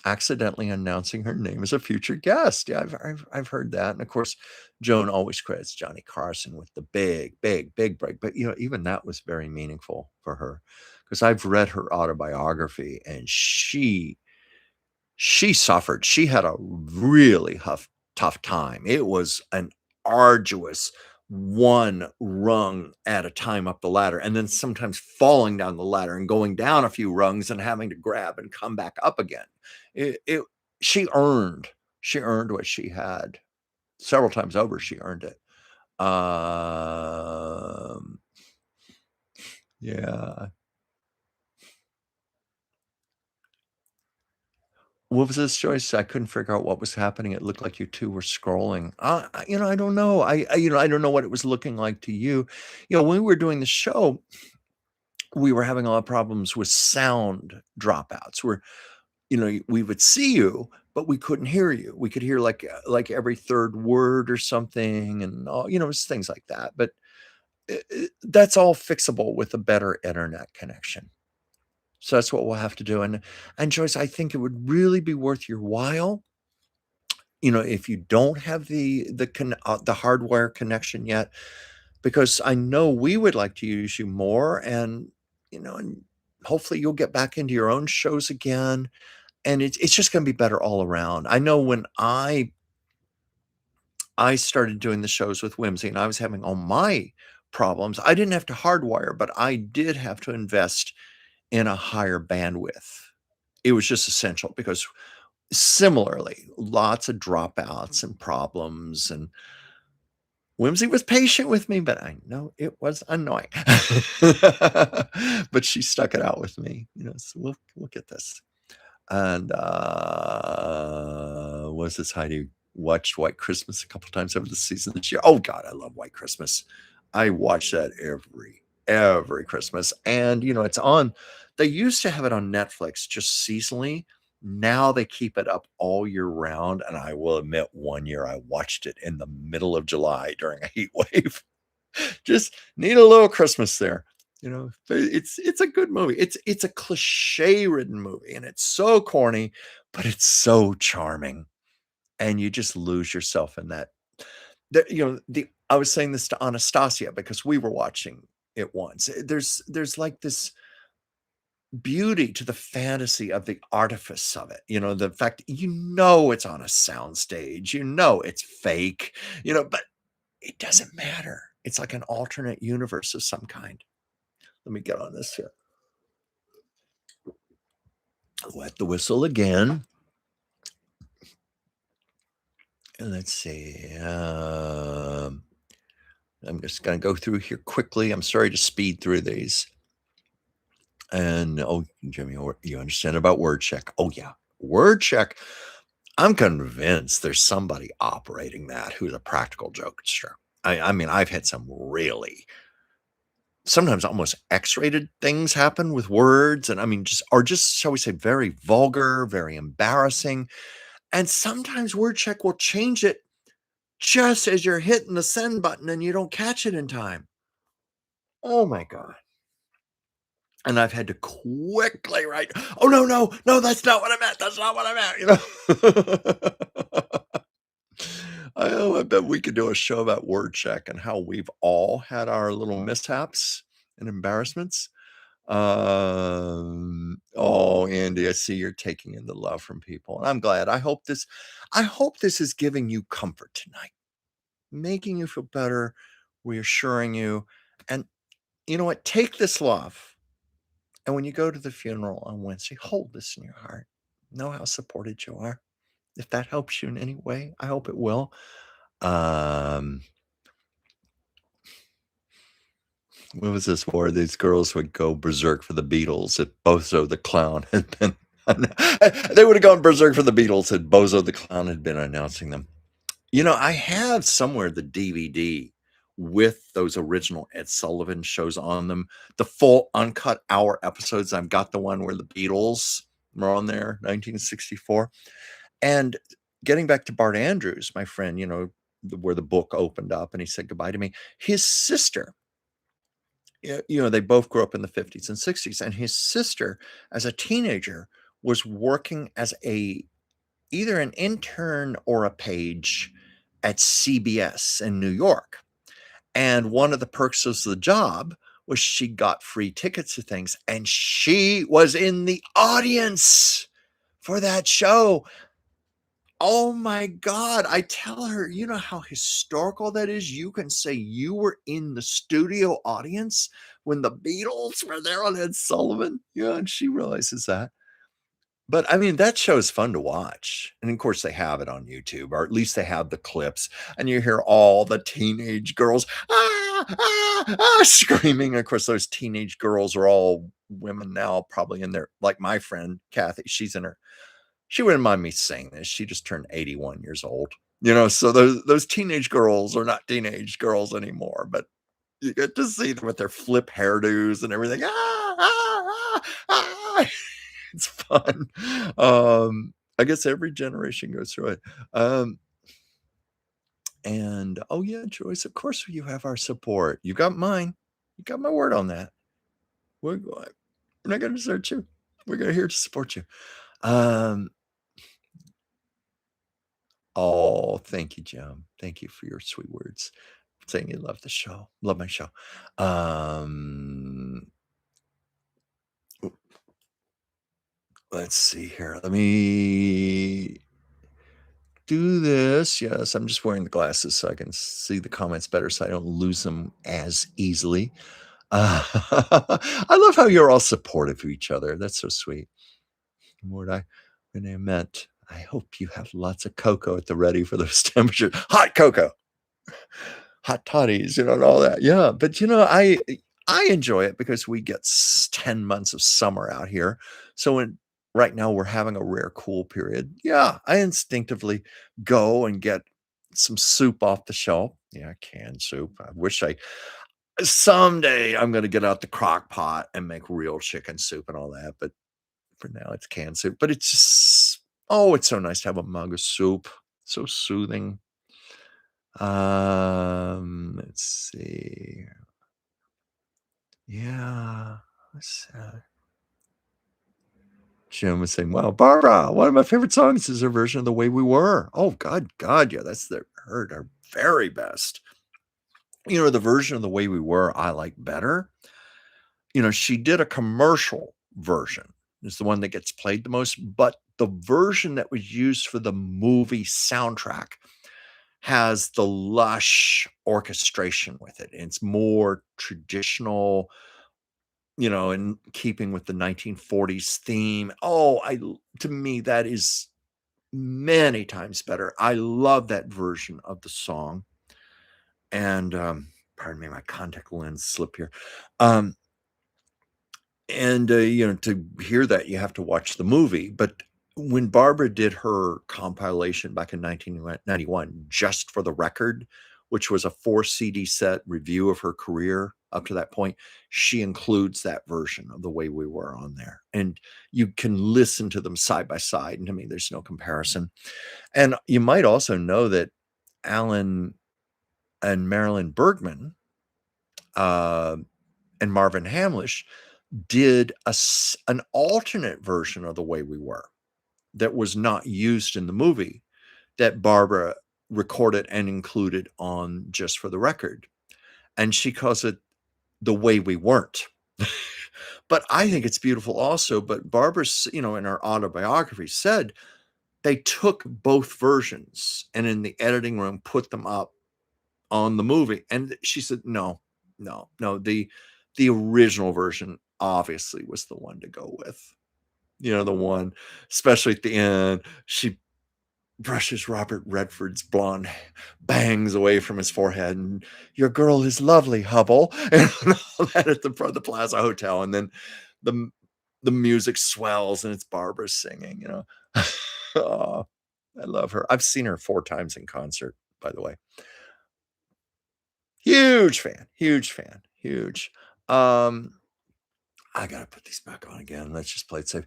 accidentally announcing her name as a future guest. Yeah, I've heard that. And of course, Joan always credits Johnny Carson with the big, big, big break. But even that was very meaningful for her because I've read her autobiography and she suffered. She had a really tough time. It was an arduous one rung at a time up the ladder, and then sometimes falling down the ladder and going down a few rungs and having to grab and come back up again. It she earned what she had several times over. She earned it. Um, yeah. What was this choice? I couldn't figure out what was happening. It looked like you 2 were scrolling. I don't know. I don't know what it was looking like to you. When we were doing the show, we were having a lot of problems with sound dropouts where, we would see you, but we couldn't hear you. We could hear like every third word or something and all, it's things like that. But that's all fixable with a better internet connection. So that's what we'll have to do. And Joyce, I think it would really be worth your while, if you don't have the hardwire connection yet, because I know we would like to use you more, and hopefully you'll get back into your own shows again, and it's just going to be better all around. I know when I started doing the shows with Whimsy, and I was having all my problems. I didn't have to hardwire, but I did have to invest in a higher bandwidth. It was just essential because similarly, lots of dropouts and problems, and Whimsy was patient with me, but I know it was annoying. But she stuck it out with me, so we'll get this. And, was this Heidi watched White Christmas a couple times over the season this year. Oh god, I love White Christmas. I watch that every Christmas. And, it's on they used to have it on Netflix just seasonally. Now they keep it up all year round, and I will admit one year I watched it in the middle of July during a heat wave. Just need a little Christmas there. But it's a good movie. It's a cliche-ridden movie, and it's so corny, but it's so charming, and you just lose yourself in that. The I was saying this to Anastasia because we were watching it once. There's like this beauty to the fantasy of the artifice of it. The fact it's on a soundstage, it's fake, but it doesn't matter. It's like an alternate universe of some kind. Let me get on this here. Wet the whistle again. And let's see. I'm just going to go through here quickly. I'm sorry to speed through these. And, Jimmy, you understand about word check. Oh, yeah. Word check. I'm convinced there's somebody operating that who's a practical jokester. I mean, I've had some really sometimes almost X-rated things happen with words, and I mean, just shall we say, very vulgar, very embarrassing. And sometimes word check will change it just as you're hitting the send button and you don't catch it in time. Oh my God. And I've had to quickly write, oh, no, that's not what I meant. That's not what I meant. I bet we could do a show about word check and how we've all had our little mishaps and embarrassments. Oh, Andy, I see you're taking in the love from people. And I'm glad. I hope this is giving you comfort tonight, making you feel better, reassuring you. And you know what? Take this love. And when you go to the funeral on Wednesday, hold this in your heart. Know how supported you are. If that helps you in any way, I hope it will. What was this where these girls would go berserk for the Beatles if Bozo the Clown had been they would have gone berserk for the Beatles if Bozo the Clown had been announcing them. I have somewhere the DVD with those original Ed Sullivan shows on them, the full uncut hour episodes. I've got the one where the Beatles were on there, 1964. And getting back to Bart Andrews, my friend, where the book opened up and he said goodbye to me, his sister, they both grew up in the 50s and 60s, and his sister, as a teenager, was working as either an intern or a page at CBS in New York. And one of the perks of the job was she got free tickets to things, and she was in the audience for that show. Oh my God. I tell her, you know how historical that is? You can say you were in the studio audience when the Beatles were there on Ed Sullivan. Yeah, and she realizes that. But I mean, that show is fun to watch. And of course, they have it on YouTube, or at least they have the clips, and you hear all the teenage girls screaming. Of course, those teenage girls are all women now, probably in their, like my friend Kathy, she wouldn't mind me saying this. She just turned 81 years old. So those teenage girls are not teenage girls anymore, but you get to see them with their flip hairdos and everything. It's fun. I guess every generation goes through it. And oh yeah, Joyce, of course you have our support. You got mine. You got my word on that. We're not going to desert you. We're here to support you. Oh, thank you, Jim. Thank you for your sweet words. Saying you love the show. Love my show. Let's see here. Let me do this. Yes, I'm just wearing the glasses so I can see the comments better so I don't lose them as easily. I love how you're all supportive of each other. That's so sweet. When I meant, I hope you have lots of cocoa at the ready for those temperatures. Hot cocoa. hot toddies, and all that. Yeah, but, I enjoy it because we get 10 months of summer out here. So when right now we're having a rare cool period. Yeah, I instinctively go and get some soup off the shelf. Yeah, canned soup. I wish I someday I'm gonna get out the crock pot and make real chicken soup and all that, but for now it's canned soup. But it's just oh, it's so nice to have a mug of soup. So soothing. Let's see. Yeah. Jim was saying, "Wow, Barbara, one of my favorite songs is her version of The Way We Were." Oh, God, yeah, that's her very best. The version of The Way We Were I like better. She did a commercial version, is the one that gets played the most, but the version that was used for the movie soundtrack has the lush orchestration with it. It's more traditional, in keeping with the 1940s theme. Oh, to me, that is many times better. I love that version of the song. And pardon me, my contact lens slip here. Um, and to hear that, you have to watch the movie. But when Barbara did her compilation back in 1991, Just for the Record, which was a 4 CD set review of her career up to that point, she includes that version of The Way We Were on there. And you can listen to them side by side. And to me, there's no comparison. And you might also know that Alan and Marilyn Bergman uh, and Marvin Hamlish did an alternate version of The Way We Were that was not used in the movie that Barbara recorded and included on Just for the Record. And she calls it The Way We Weren't. But I think it's beautiful also. But Barbara, in her autobiography said they took both versions and in the editing room put them up on the movie. And she said, no, no, no. The original version obviously was the one to go with. The one, especially at the end, she brushes Robert Redford's blonde bangs away from his forehead, and your girl is lovely, Hubble, and all that at the front of the Plaza Hotel. And then the the music swells and it's Barbara singing. Oh, I love her. I've seen her 4 times in concert, by the way. Huge fan, huge fan, huge. Um, I gotta put these back on again. Let's just play it safe.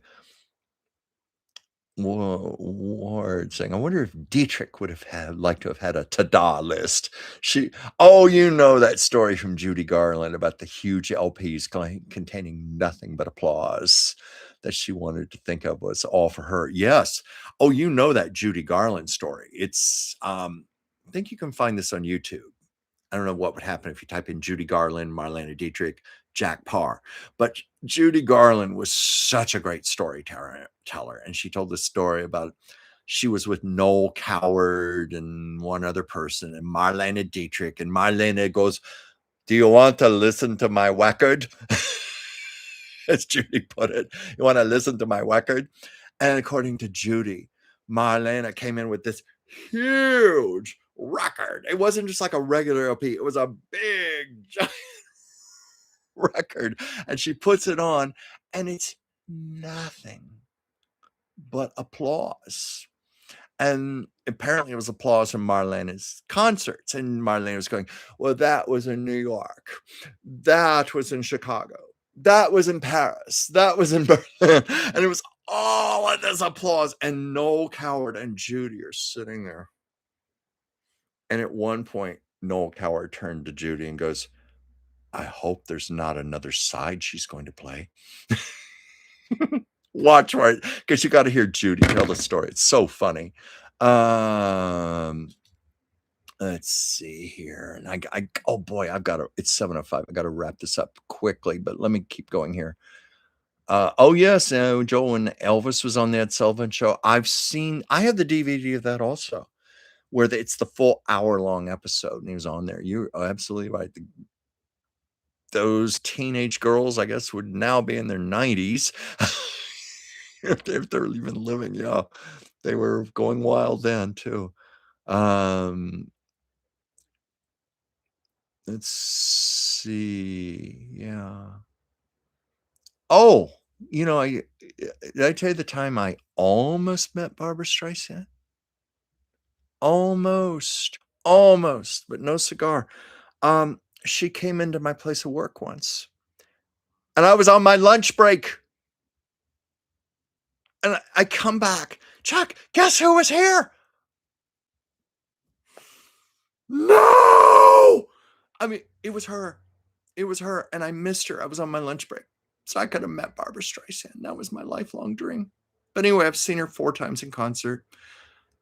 Ward saying, I wonder if Dietrich would have liked to have had a ta-da list. That story from Judy Garland about the huge LPs containing nothing but applause that she wanted to think of was all for her. Yes. Oh, that Judy Garland story. It's, I think you can find this on YouTube. I don't know what would happen if you type in Judy Garland, Marlene Dietrich, Jack Parr. But Judy Garland was such a great storyteller, and she told this story about she was with Noel Coward and one other person, and Marlene Dietrich, and Marlene goes, "Do you want to listen to my record?" As Judy put it, "You want to listen to my record?" And according to Judy, Marlena came in with this huge record. It wasn't just like a regular LP. It was a big, giant record. And she puts it on, and it's nothing but applause. And apparently it was applause from Marlene's concerts. And Marlene was going, well, that was in New York. That was in Chicago. That was in Paris. That was in Berlin. And it was all of this applause. And Noel Coward and Judy are sitting there. And at one point, Noel Coward turned to Judy and goes, I hope there's not another side she's going to play. Watch for it, because you got to hear Judy tell the story. It's so funny. Let's see here. And oh boy, it's 7:05. I got to wrap this up quickly, but let me keep going here. Yes, Joel, when Elvis was on the Ed Sullivan Show, I have the DVD of that also, where it's the full hour-long episode, and he was on there. You're absolutely right. Those teenage girls, I guess, would now be in their 90s. If they're even living, yeah. They were going wild then, too. Let's see. Yeah. Oh, you know, did I tell you the time I almost met Barbara Streisand? Almost, almost, but no cigar. She came into my place of work once, and I was on my lunch break, and I come back. Chuck, guess who was here? No! I mean, it was her. It was her, and I missed her. I was on my lunch break. So I could have met Barbara Streisand. That was my lifelong dream. But anyway, I've seen her 4 times in concert.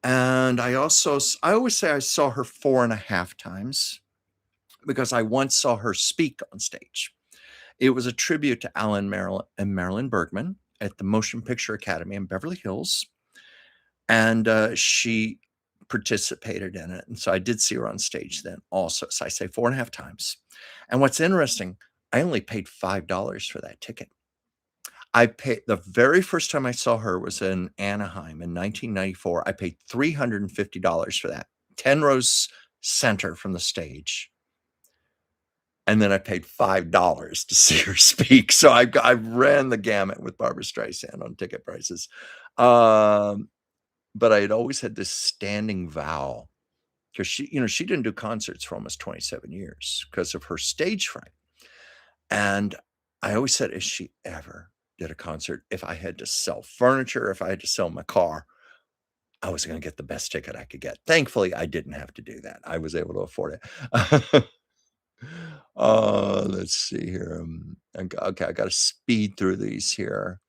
And I always say I saw her 4.5 times because I once saw her speak on stage. It was a tribute to Alan and Marilyn Bergman at the Motion Picture Academy in Beverly Hills. And she participated in it. And so I did see her on stage then also. So I say 4.5 times. And what's interesting, I only paid $5 for that ticket. I paid the very first time I saw her was in Anaheim in 1994. I paid $350 for that, 10 rows center from the stage. And then I paid $5 to see her speak. So I ran the gamut with Barbara Streisand on ticket prices. But I had always had this standing vow because she didn't do concerts for almost 27 years because of her stage fright. And I always said, if she ever did a concert, if I had to sell furniture, if I had to sell my car, I was going to get the best ticket I could get. Thankfully, I didn't have to do that. I was able to afford it. Let's see here. Okay, I got to speed through these here.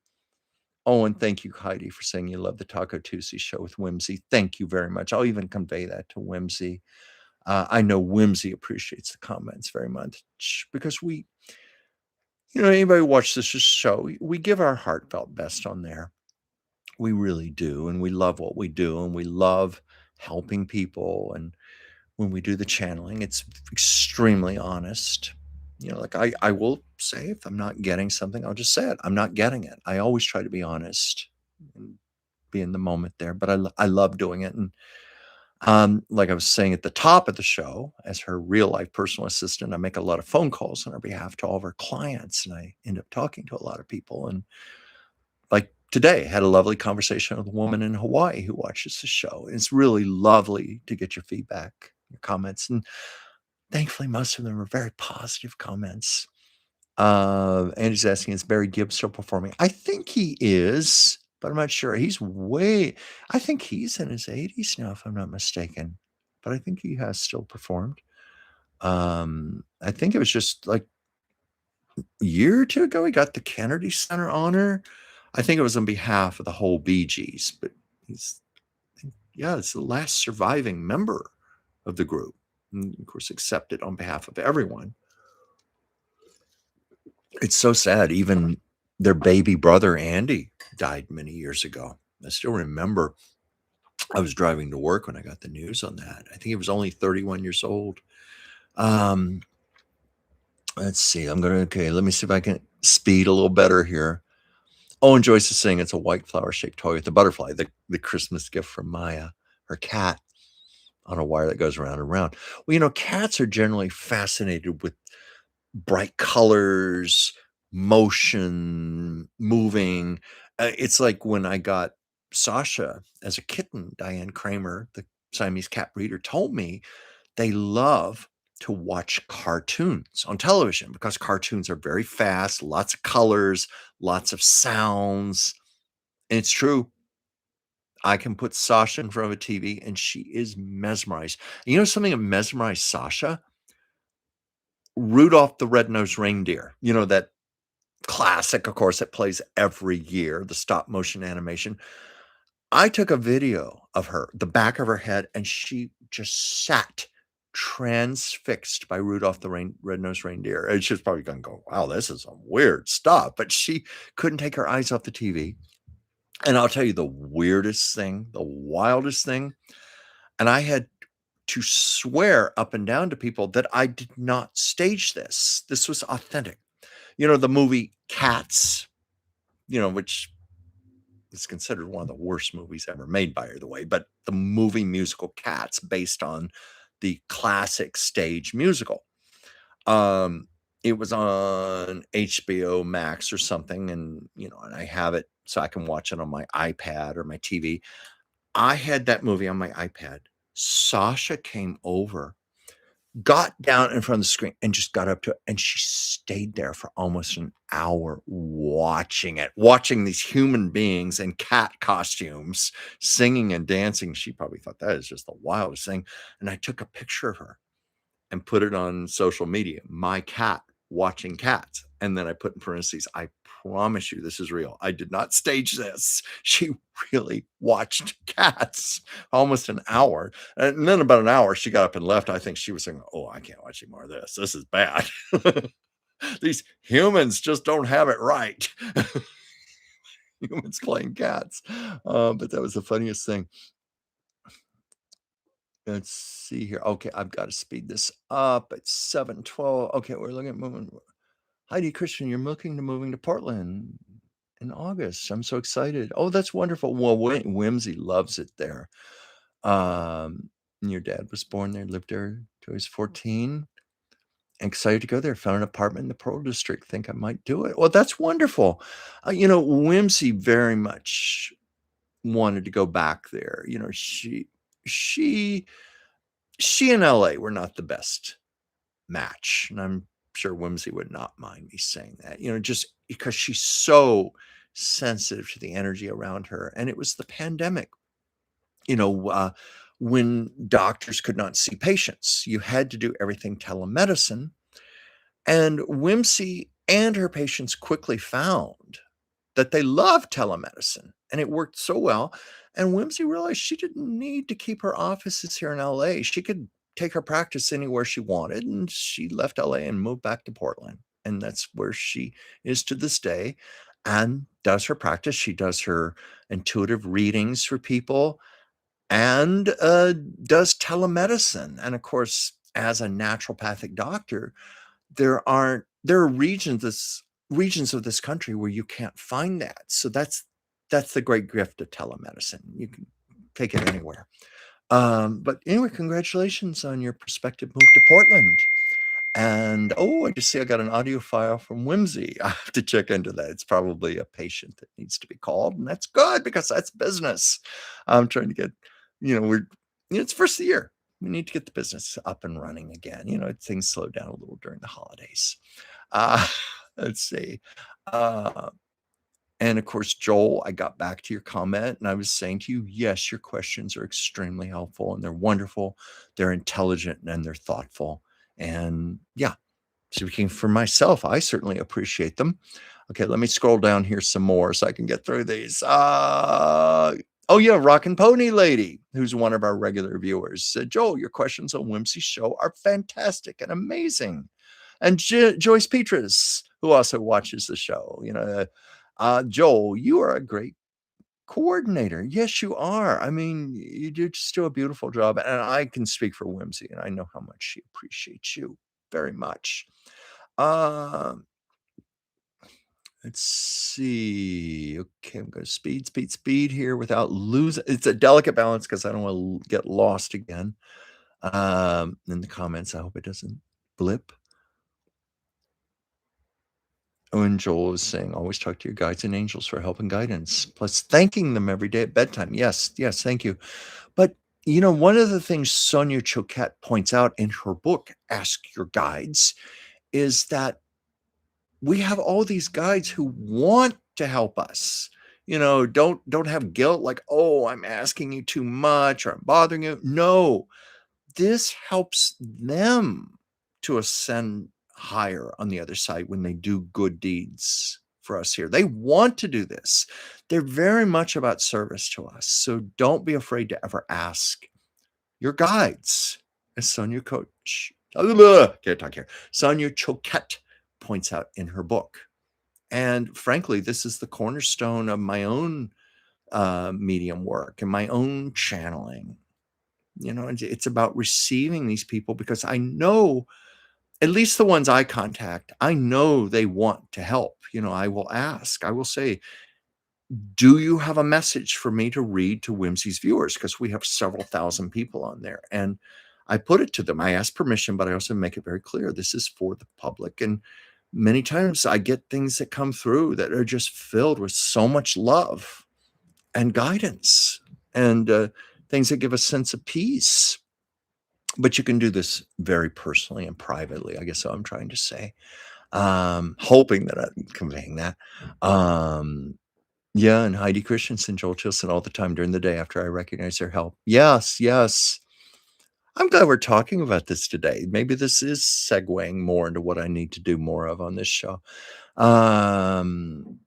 Oh, and thank you, Heidi, for saying you love the Taco Tuesday show with Whimsy. Thank you very much. I'll even convey that to Whimsy. I know Whimsy appreciates the comments very much because anybody watch this show, we give our heartfelt best on there. We really do. And we love what we do. And we love helping people. And when we do the channeling, it's extremely honest. Like I will say, if I'm not getting something, I'll just say it. I'm not getting it. I always try to be honest and be in the moment there. But I love doing it. And like I was saying at the top of the show, as her real life personal assistant, I make a lot of phone calls on her behalf to all of her clients, and I end up talking to a lot of people. And like today, had a lovely conversation with a woman in Hawaii who watches the show. It's really lovely to get your feedback, your comments, and thankfully, most of them are very positive comments. Andy's asking, is Barry Gibb still performing? I think he is, but I'm not sure. I think he's in his 80s now, if I'm not mistaken. But I think he has still performed. I think it was just like a year or two ago, he got the Kennedy Center honor. I think it was on behalf of the whole Bee Gees, but it's the last surviving member of the group. And of course, accepted on behalf of everyone. It's so sad. Even their baby brother, Andy, died many years ago. I still remember I was driving to work when I got the news on that. I think he was only 31 years old. Let's see. Let me see if I can speed a little better here. Oh, and Joyce is saying it's a white flower-shaped toy with a butterfly, the Christmas gift from Maya, her cat, on a wire that goes around and around. Well, cats are generally fascinated with bright colors, motion, moving. It's like when I got Sasha as a kitten, Diane Kramer, the Siamese cat breeder, told me they love to watch cartoons on television because cartoons are very fast, lots of colors, lots of sounds. And it's true. I can put Sasha in front of a TV and she is mesmerized. Something that mesmerized Sasha? Rudolph the Red-Nosed Reindeer. That classic, of course, that plays every year, the stop motion animation. I took a video of her, the back of her head, and she just sat transfixed by Rudolph the Red-Nosed Reindeer. And she was probably going to go, wow, this is some weird stuff. But she couldn't take her eyes off the TV. And I'll tell you the weirdest thing, the wildest thing. And I had to swear up and down to people that I did not stage this. This was authentic. The movie Cats, which is considered one of the worst movies ever made, by the way, but the movie musical Cats, based on the classic stage musical. Um, it was on HBO Max or something, and, and I have it so I can watch it on my iPad or my TV. I had that movie on my iPad. Sasha came over, got down in front of the screen, and just got up to it, and she stayed there for almost an hour watching it, watching these human beings in cat costumes singing and dancing. She probably thought that is just the wildest thing, and I took a picture of her and put it on social media, my cat watching cats. And then I put in parentheses, I promise you this is real. I did not stage this. She really watched cats almost an hour. And then about an hour, she got up and left. I think she was saying, oh, I can't watch any more of this. This is bad. These humans just don't have it right. Humans playing cats. But that was the funniest thing. Let's see here. Okay, I've got to speed this up. It's 7:12. Okay, we're looking at moving. Heidi Christian, you're looking to moving to Portland in August. I'm so excited. Oh, that's wonderful. Well, Whimsy loves it there. Your dad was born there, lived there till he was 14. Excited to go there. Found an apartment in the Pearl District. Think I might do it. Well, that's wonderful. Whimsy very much wanted to go back there. She she and LA were not the best match. And I'm sure Whimsy would not mind me saying that, just because she's so sensitive to the energy around her. And it was the pandemic, you know, uh, when doctors could not see patients, you had to do everything telemedicine. And Whimsy and her patients quickly found that they loved telemedicine and it worked so well. And Whimsy realized she didn't need to keep her offices here in LA. She could take her practice anywhere she wanted. And she left LA and moved back to Portland. And that's where she is to this day and does her practice. She does her intuitive readings for people and does telemedicine. And of course, as a naturopathic doctor, there are regions of this country where you can't find that. So that's the great gift of telemedicine. You can take it anywhere. But anyway, congratulations on your prospective move to Portland. And I just see I got an audio file from Whimsy. I have to check into that. It's probably a patient that needs to be called, and that's good because that's business. I'm trying to get, it's first of the year. We need to get the business up and running again. Things slow down a little during the holidays. Uh, let's see. Uh, and of course, Joel, I got back to your comment and I was saying to you, yes, your questions are extremely helpful and they're wonderful. They're intelligent and they're thoughtful. And yeah, speaking for myself, I certainly appreciate them. Okay, let me scroll down here some more so I can get through these. Oh yeah, Rock and Pony Lady, who's one of our regular viewers, said, Joel, your questions on Whimsy's show are fantastic and amazing. And Joyce Petrus, who also watches the show, Joel, you are a great coordinator. Yes, you are. I mean, you do just do a beautiful job. And I can speak for Whimsy, and I know how much she appreciates you very much. Um, let's see. Okay, I'm going to speed here without losing. It's a delicate balance because I don't want to get lost again. In the comments, I hope it doesn't blip. And Joel is saying, always talk to your guides and angels for help and guidance, plus thanking them every day at bedtime. Yes, thank you. But, one of the things Sonia Choquette points out in her book, Ask Your Guides, is that we have all these guides who want to help us. Don't have guilt like, oh, I'm asking you too much or I'm bothering you. No, this helps them to ascend higher on the other side when they do good deeds for us here. They want to do this. They're very much about service to us. So don't be afraid to ever ask your guides, as Sonia Coach, can't talk here. Sonia Choquette points out in her book. And frankly, this is the cornerstone of my own medium work and my own channeling. It's about receiving these people because I know, at least the ones I contact, I know they want to help. I will ask, I will say, do you have a message for me to read to Whimsy's viewers? Because we have several thousand people on there. And I put it to them. I ask permission, but I also make it very clear this is for the public. And many times I get things that come through that are just filled with so much love and guidance and things that give a sense of peace. But you can do this very personally and privately, I guess what I'm trying to say. Hoping that I'm conveying that. Um, yeah, and Heidi Christensen, Joel Chilson all the time during the day after I recognize their help. Yes, yes. I'm glad we're talking about this today. Maybe this is segueing more into what I need to do more of on this show. Um,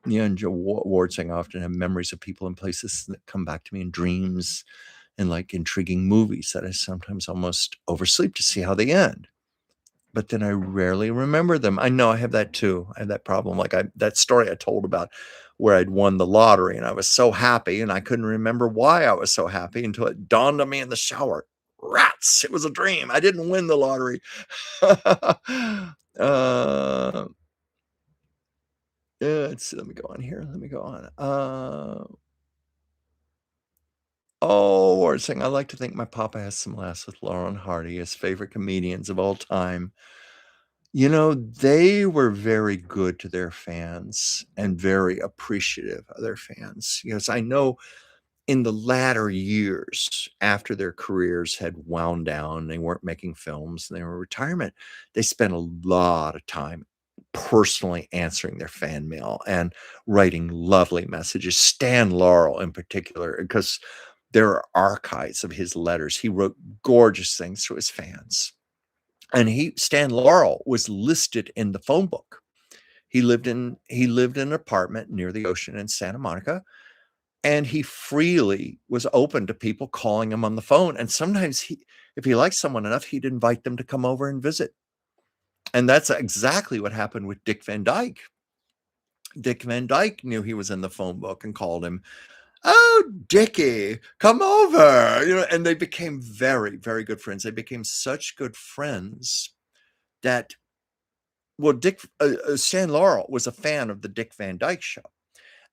yeah, and Ward saying I often have memories of people and places that come back to me in dreams and like intriguing movies that I sometimes almost oversleep to see how they end. But then I rarely remember them. I know I have that too. I have that problem. Like that story I told about where I'd won the lottery and I was so happy and I couldn't remember why I was so happy until it dawned on me in the shower. Rats! It was a dream. I didn't win the lottery. uh, yeah, let me go on here. Let me go on. Or saying I like to think my papa has some laughs with Laurel and Hardy, his favorite comedians of all time. You know, they were very good to their fans and very appreciative of their fans. Yes, I know in the latter years after their careers had wound down, they weren't making films and they were in retirement, they spent a lot of time personally answering their fan mail and writing lovely messages. Stan Laurel in particular, because there are archives of his letters. He wrote gorgeous things to his fans. And Stan Laurel was listed in the phone book. He lived in an apartment near the ocean in Santa Monica, and he freely was open to people calling him on the phone. And sometimes if he liked someone enough, he'd invite them to come over and visit. And that's exactly what happened with Dick Van Dyke. Dick Van Dyke knew he was in the phone book and called him, "Oh, Dickie, come over." And they became very, very good friends. They became such good friends that, well, Stan Laurel was a fan of the Dick Van Dyke Show,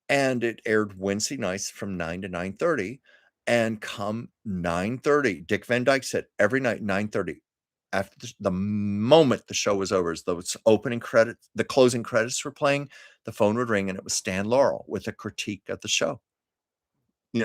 and it aired Wednesday nights from 9 to 9:30. And come 9:30, Dick Van Dyke said every night 9:30, after the moment the show was over, as though it's opening credits, the closing credits were playing, the phone would ring, and it was Stan Laurel with a critique of the show.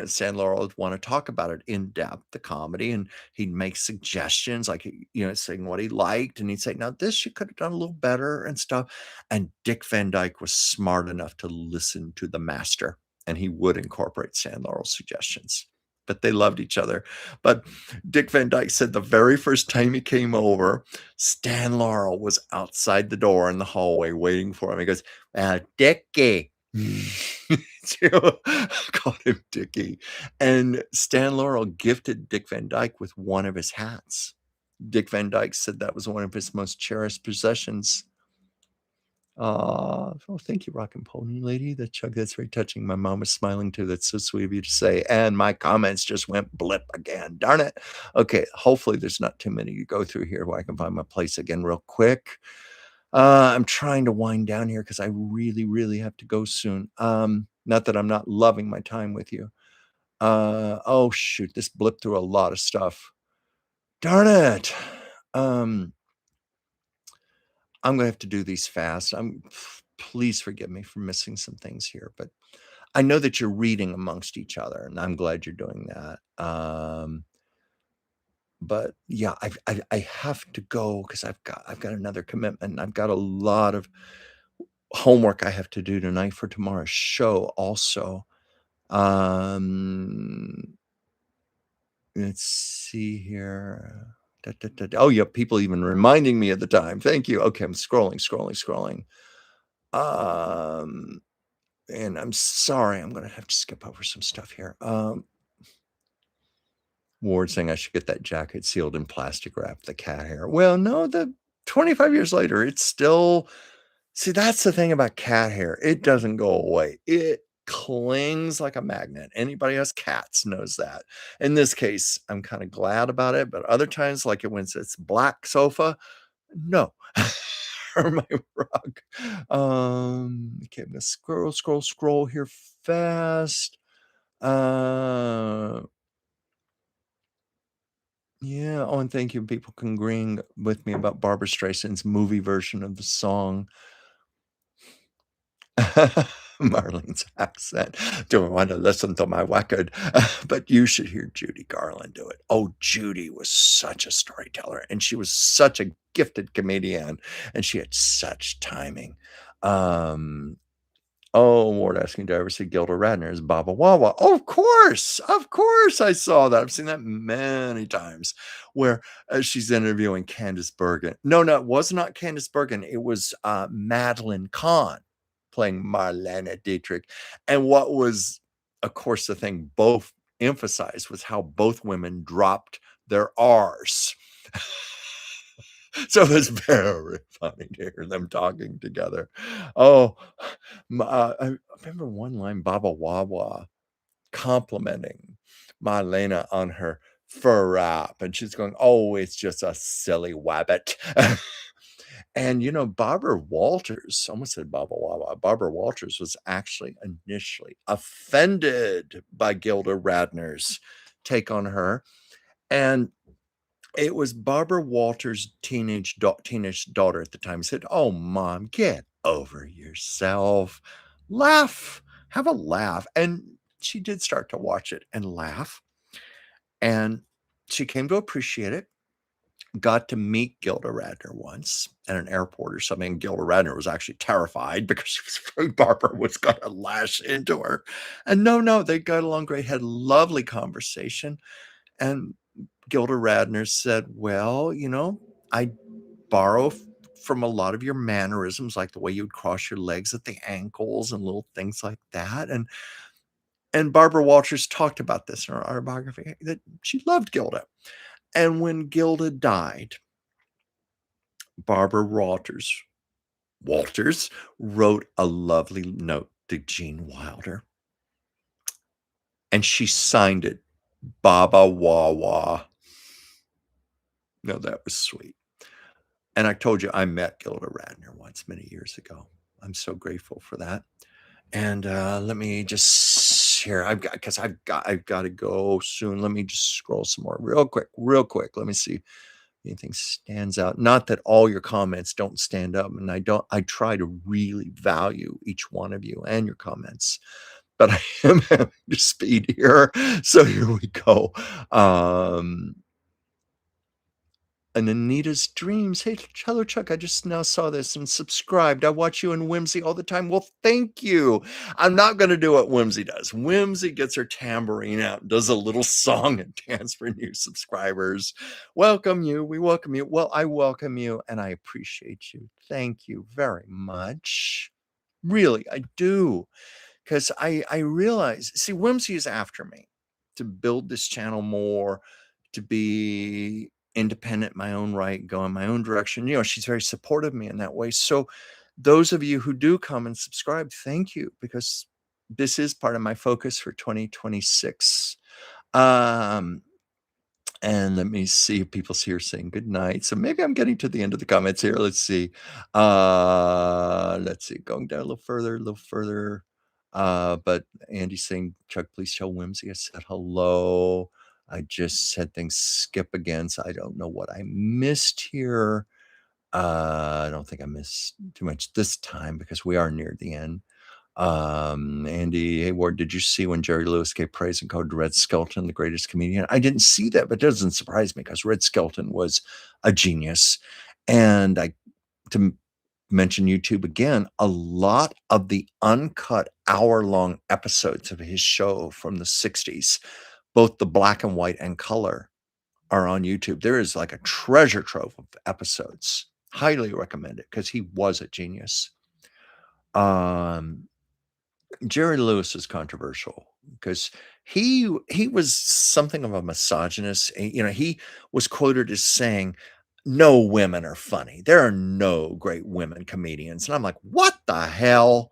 Stan Laurel would want to talk about it in depth, the comedy, and he'd make suggestions, like, saying what he liked, and he'd say, "Now this you could have done a little better," and stuff. And Dick Van Dyke was smart enough to listen to the master, and he would incorporate Stan Laurel's suggestions. But they loved each other. But Dick Van Dyke said the very first time he came over, Stan Laurel was outside the door in the hallway waiting for him. He goes, "Dickie." Called him Dickie. And Stan Laurel gifted Dick Van Dyke with one of his hats. Dick Van Dyke said that was one of his most cherished possessions. Oh, thank you, Rock and Pony Lady. That's very touching. My mom was smiling too. That's so sweet of you to say. And my comments just went blip again. Darn it. Okay, hopefully there's not too many to go through here where I can find my place again real quick. I'm trying to wind down here because I really, really have to go soon. Not that I'm not loving my time with you. Oh shoot, this blipped through a lot of stuff. Darn it. I'm gonna have to do these fast. Please forgive me for missing some things here, but I know that you're reading amongst each other, and I'm glad you're doing that. But yeah, I have to go because I've got another commitment. I've got a lot of homework I have to do tonight for tomorrow's show also. Um, let's see here. Oh, yeah, people even reminding me of the time. Thank you. Okay, I'm scrolling. Um, and I'm sorry, I'm gonna have to skip over some stuff here. Ward saying I should get that jacket sealed in plastic wrap, the cat hair. Well, no, the 25 years later, it's still. See, that's the thing about cat hair. It doesn't go away. It clings like a magnet. Anybody who has cats knows that. In this case, I'm kind of glad about it, but other times, like when it's black sofa, no. Or my rug. Okay, I'm gonna scroll here fast. Yeah. Oh, and thank you. People can agreeing with me about Barbara Streisand's movie version of the song. Marlene's accent. Don't want to listen to my record, but you should hear Judy Garland do it. Oh, Judy was such a storyteller, and she was such a gifted comedian, and she had such timing. Um, oh, Ward asking, do I ever see Gilda Radner's Baba Wawa? Oh, of course, I saw that. I've seen that many times, where she's interviewing Candice Bergen. No, it was not Candice Bergen. It was Madeline Kahn playing Marlene Dietrich. And what was, of course, the thing both emphasized was how both women dropped their R's. So it was very funny to hear them talking together. Oh, I remember one line, Baba Wawa complimenting Marlena on her fur wrap, and she's going, "Oh, it's just a silly wabbit." And Barbara Walters, almost said Baba Wawa. Barbara Walters was actually initially offended by Gilda Radner's take on her, and it was Barbara Walters' teenage daughter at the time said, "Oh, Mom, get over yourself. Laugh. Have a laugh." And she did start to watch it and laugh. And she came to appreciate it. Got to meet Gilda Radner once at an airport or something. Gilda Radner was actually terrified because she was afraid Barbara was going to lash into her. And no, they got along great, had a lovely conversation. And Gilda Radner said, "Well, I borrow from a lot of your mannerisms, like the way you'd cross your legs at the ankles and little things like that." And Barbara Walters talked about this in her autobiography, that she loved Gilda. And when Gilda died, Barbara Walters wrote a lovely note to Gene Wilder, and she signed it Baba Wawa. No, that was sweet. And I told you I met Gilda Radner once many years ago. I'm so grateful for that. And let me just share. I've got to go soon. Let me just scroll some more real quick. Let me see if anything stands out. Not that all your comments don't stand up, and I try to really value each one of you and your comments, but I am having to speed here. So here we go. And Anita's Dreams. Hey, hello, Chuck. I just now saw this and subscribed. I watch you and Whimsy all the time. Well, thank you. I'm not going to do what Whimsy does. Whimsy gets her tambourine out and does a little song and dance for new subscribers. Welcome you. We welcome you. Well, I welcome you and I appreciate you. Thank you very much. Really, I do. Because I realize, see, Whimsy is after me to build this channel more, to be independent in my own right, go in my own direction. She's very supportive of me in that way. So those of you who do come and subscribe, thank you, because this is part of my focus for 2026. And let me see if people's here saying good night. So maybe I'm getting to the end of the comments here. Let's see. Going down a little further. But Andy's saying, Chuck, please tell Whimsy I said hello. I just said things skip again, so I don't know what I missed here. I don't think I missed too much this time because we are near the end. Andy Hayward, did you see when Jerry Lewis gave praise and called Red Skelton the greatest comedian? I didn't see that, but it doesn't surprise me because Red Skelton was a genius. And to mention YouTube again, a lot of the uncut hour-long episodes of his show from the 60s, both the black and white and color, are on YouTube. There is like a treasure trove of episodes. Highly recommend it because he was a genius. Jerry Lewis is controversial because he was something of a misogynist. He was quoted as saying, "No women are funny. There are no great women comedians." And I'm like, what the hell?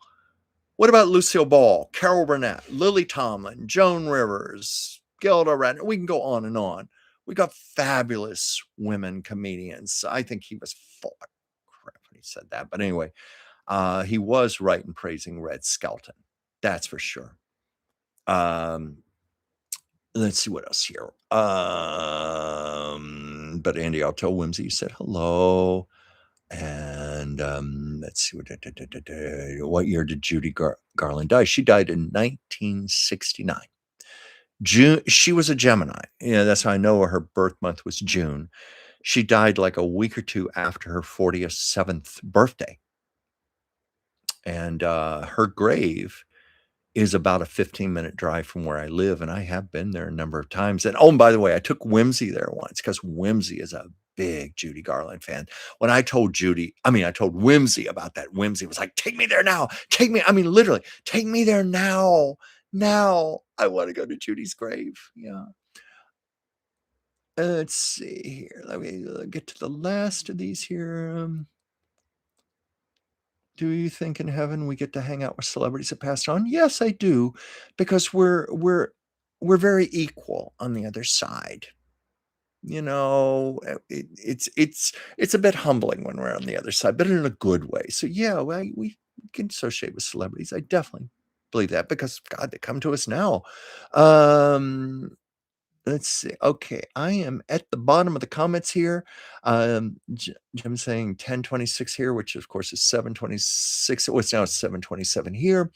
What about Lucille Ball, Carol Burnett, Lily Tomlin, Joan Rivers, Gilda Radner? We can go on and on. We got fabulous women comedians. I think he was full of crap when he said that. But anyway, he was right in praising Red Skelton. That's for sure. let's see what else here. But Andy, I'll tell Whimsy you said hello. And let's see what year did Judy Garland die? She died in 1969. June. She was a Gemini. Yeah, that's how I know her birth month was June. She died like a week or two after her 47th birthday. And her grave is about a 15-minute drive from where I live, and I have been there a number of times. And oh, and by the way, I took Whimsy there once because Whimsy is a big Judy Garland fan. When I told I told Whimsy about that, Whimsy was like, "Take me there now. Take me." I mean, literally, take me there now. Now I want to go to Judy's grave. Yeah. Let's see here. Let me get to the last of these here. Do you think in heaven we get to hang out with celebrities that passed on? Yes, I do, because we're very equal on the other side. It's a bit humbling when we're on the other side, but in a good way. So yeah, we can associate with celebrities. I definitely believe that because God, they come to us now. Um, Let's see. Okay, I am at the bottom of the comments here. Jim saying 10:26 here, which of course is 7:26. It's now 7:27 here.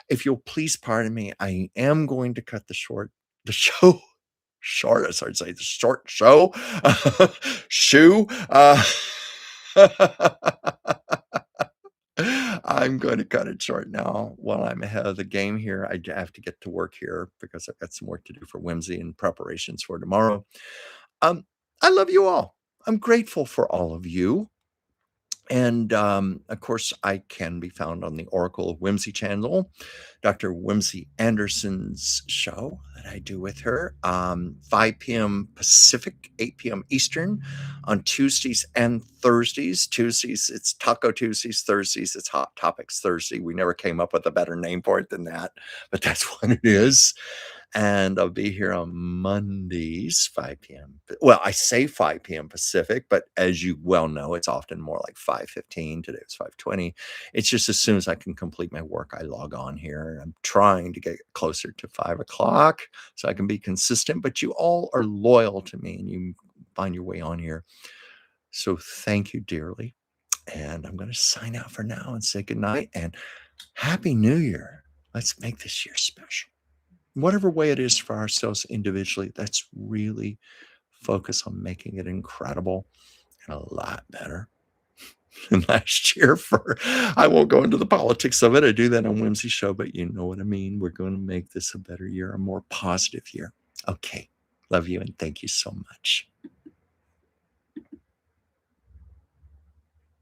If you'll please pardon me, I am going to cut the show short. I started saying the short show, shoe. I'm going to cut it short now while I'm ahead of the game here. I have to get to work here because I've got some work to do for Whimsy and preparations for tomorrow. Um, I love you all. I'm grateful for all of you. And of course, I can be found on the Oracle of Whimsy channel, Dr. Whimsy Anderson's show that I do with her, 5 p.m. Pacific, 8 p.m. Eastern on Tuesdays and Thursdays. Tuesdays, it's Taco Tuesdays. Thursdays, it's Hot Topics Thursday. We never came up with a better name for it than that, but that's what it is. And I'll be here on Mondays, 5 p.m. Well, I say 5 p.m. Pacific, but as you well know, it's often more like 5:15. Today it's 5:20. It's just as soon as I can complete my work, I log on here. I'm trying to get closer to 5 o'clock so I can be consistent, but you all are loyal to me and you find your way on here. So thank you dearly. And I'm going to sign out for now and say goodnight and Happy New Year. Let's make this year special. Whatever way it is for ourselves individually, let's really focus on making it incredible and a lot better than last year. I won't go into the politics of it. I do that on Whimsy Show, but you know what I mean. We're going to make this a better year, a more positive year. Okay. Love you and thank you so much.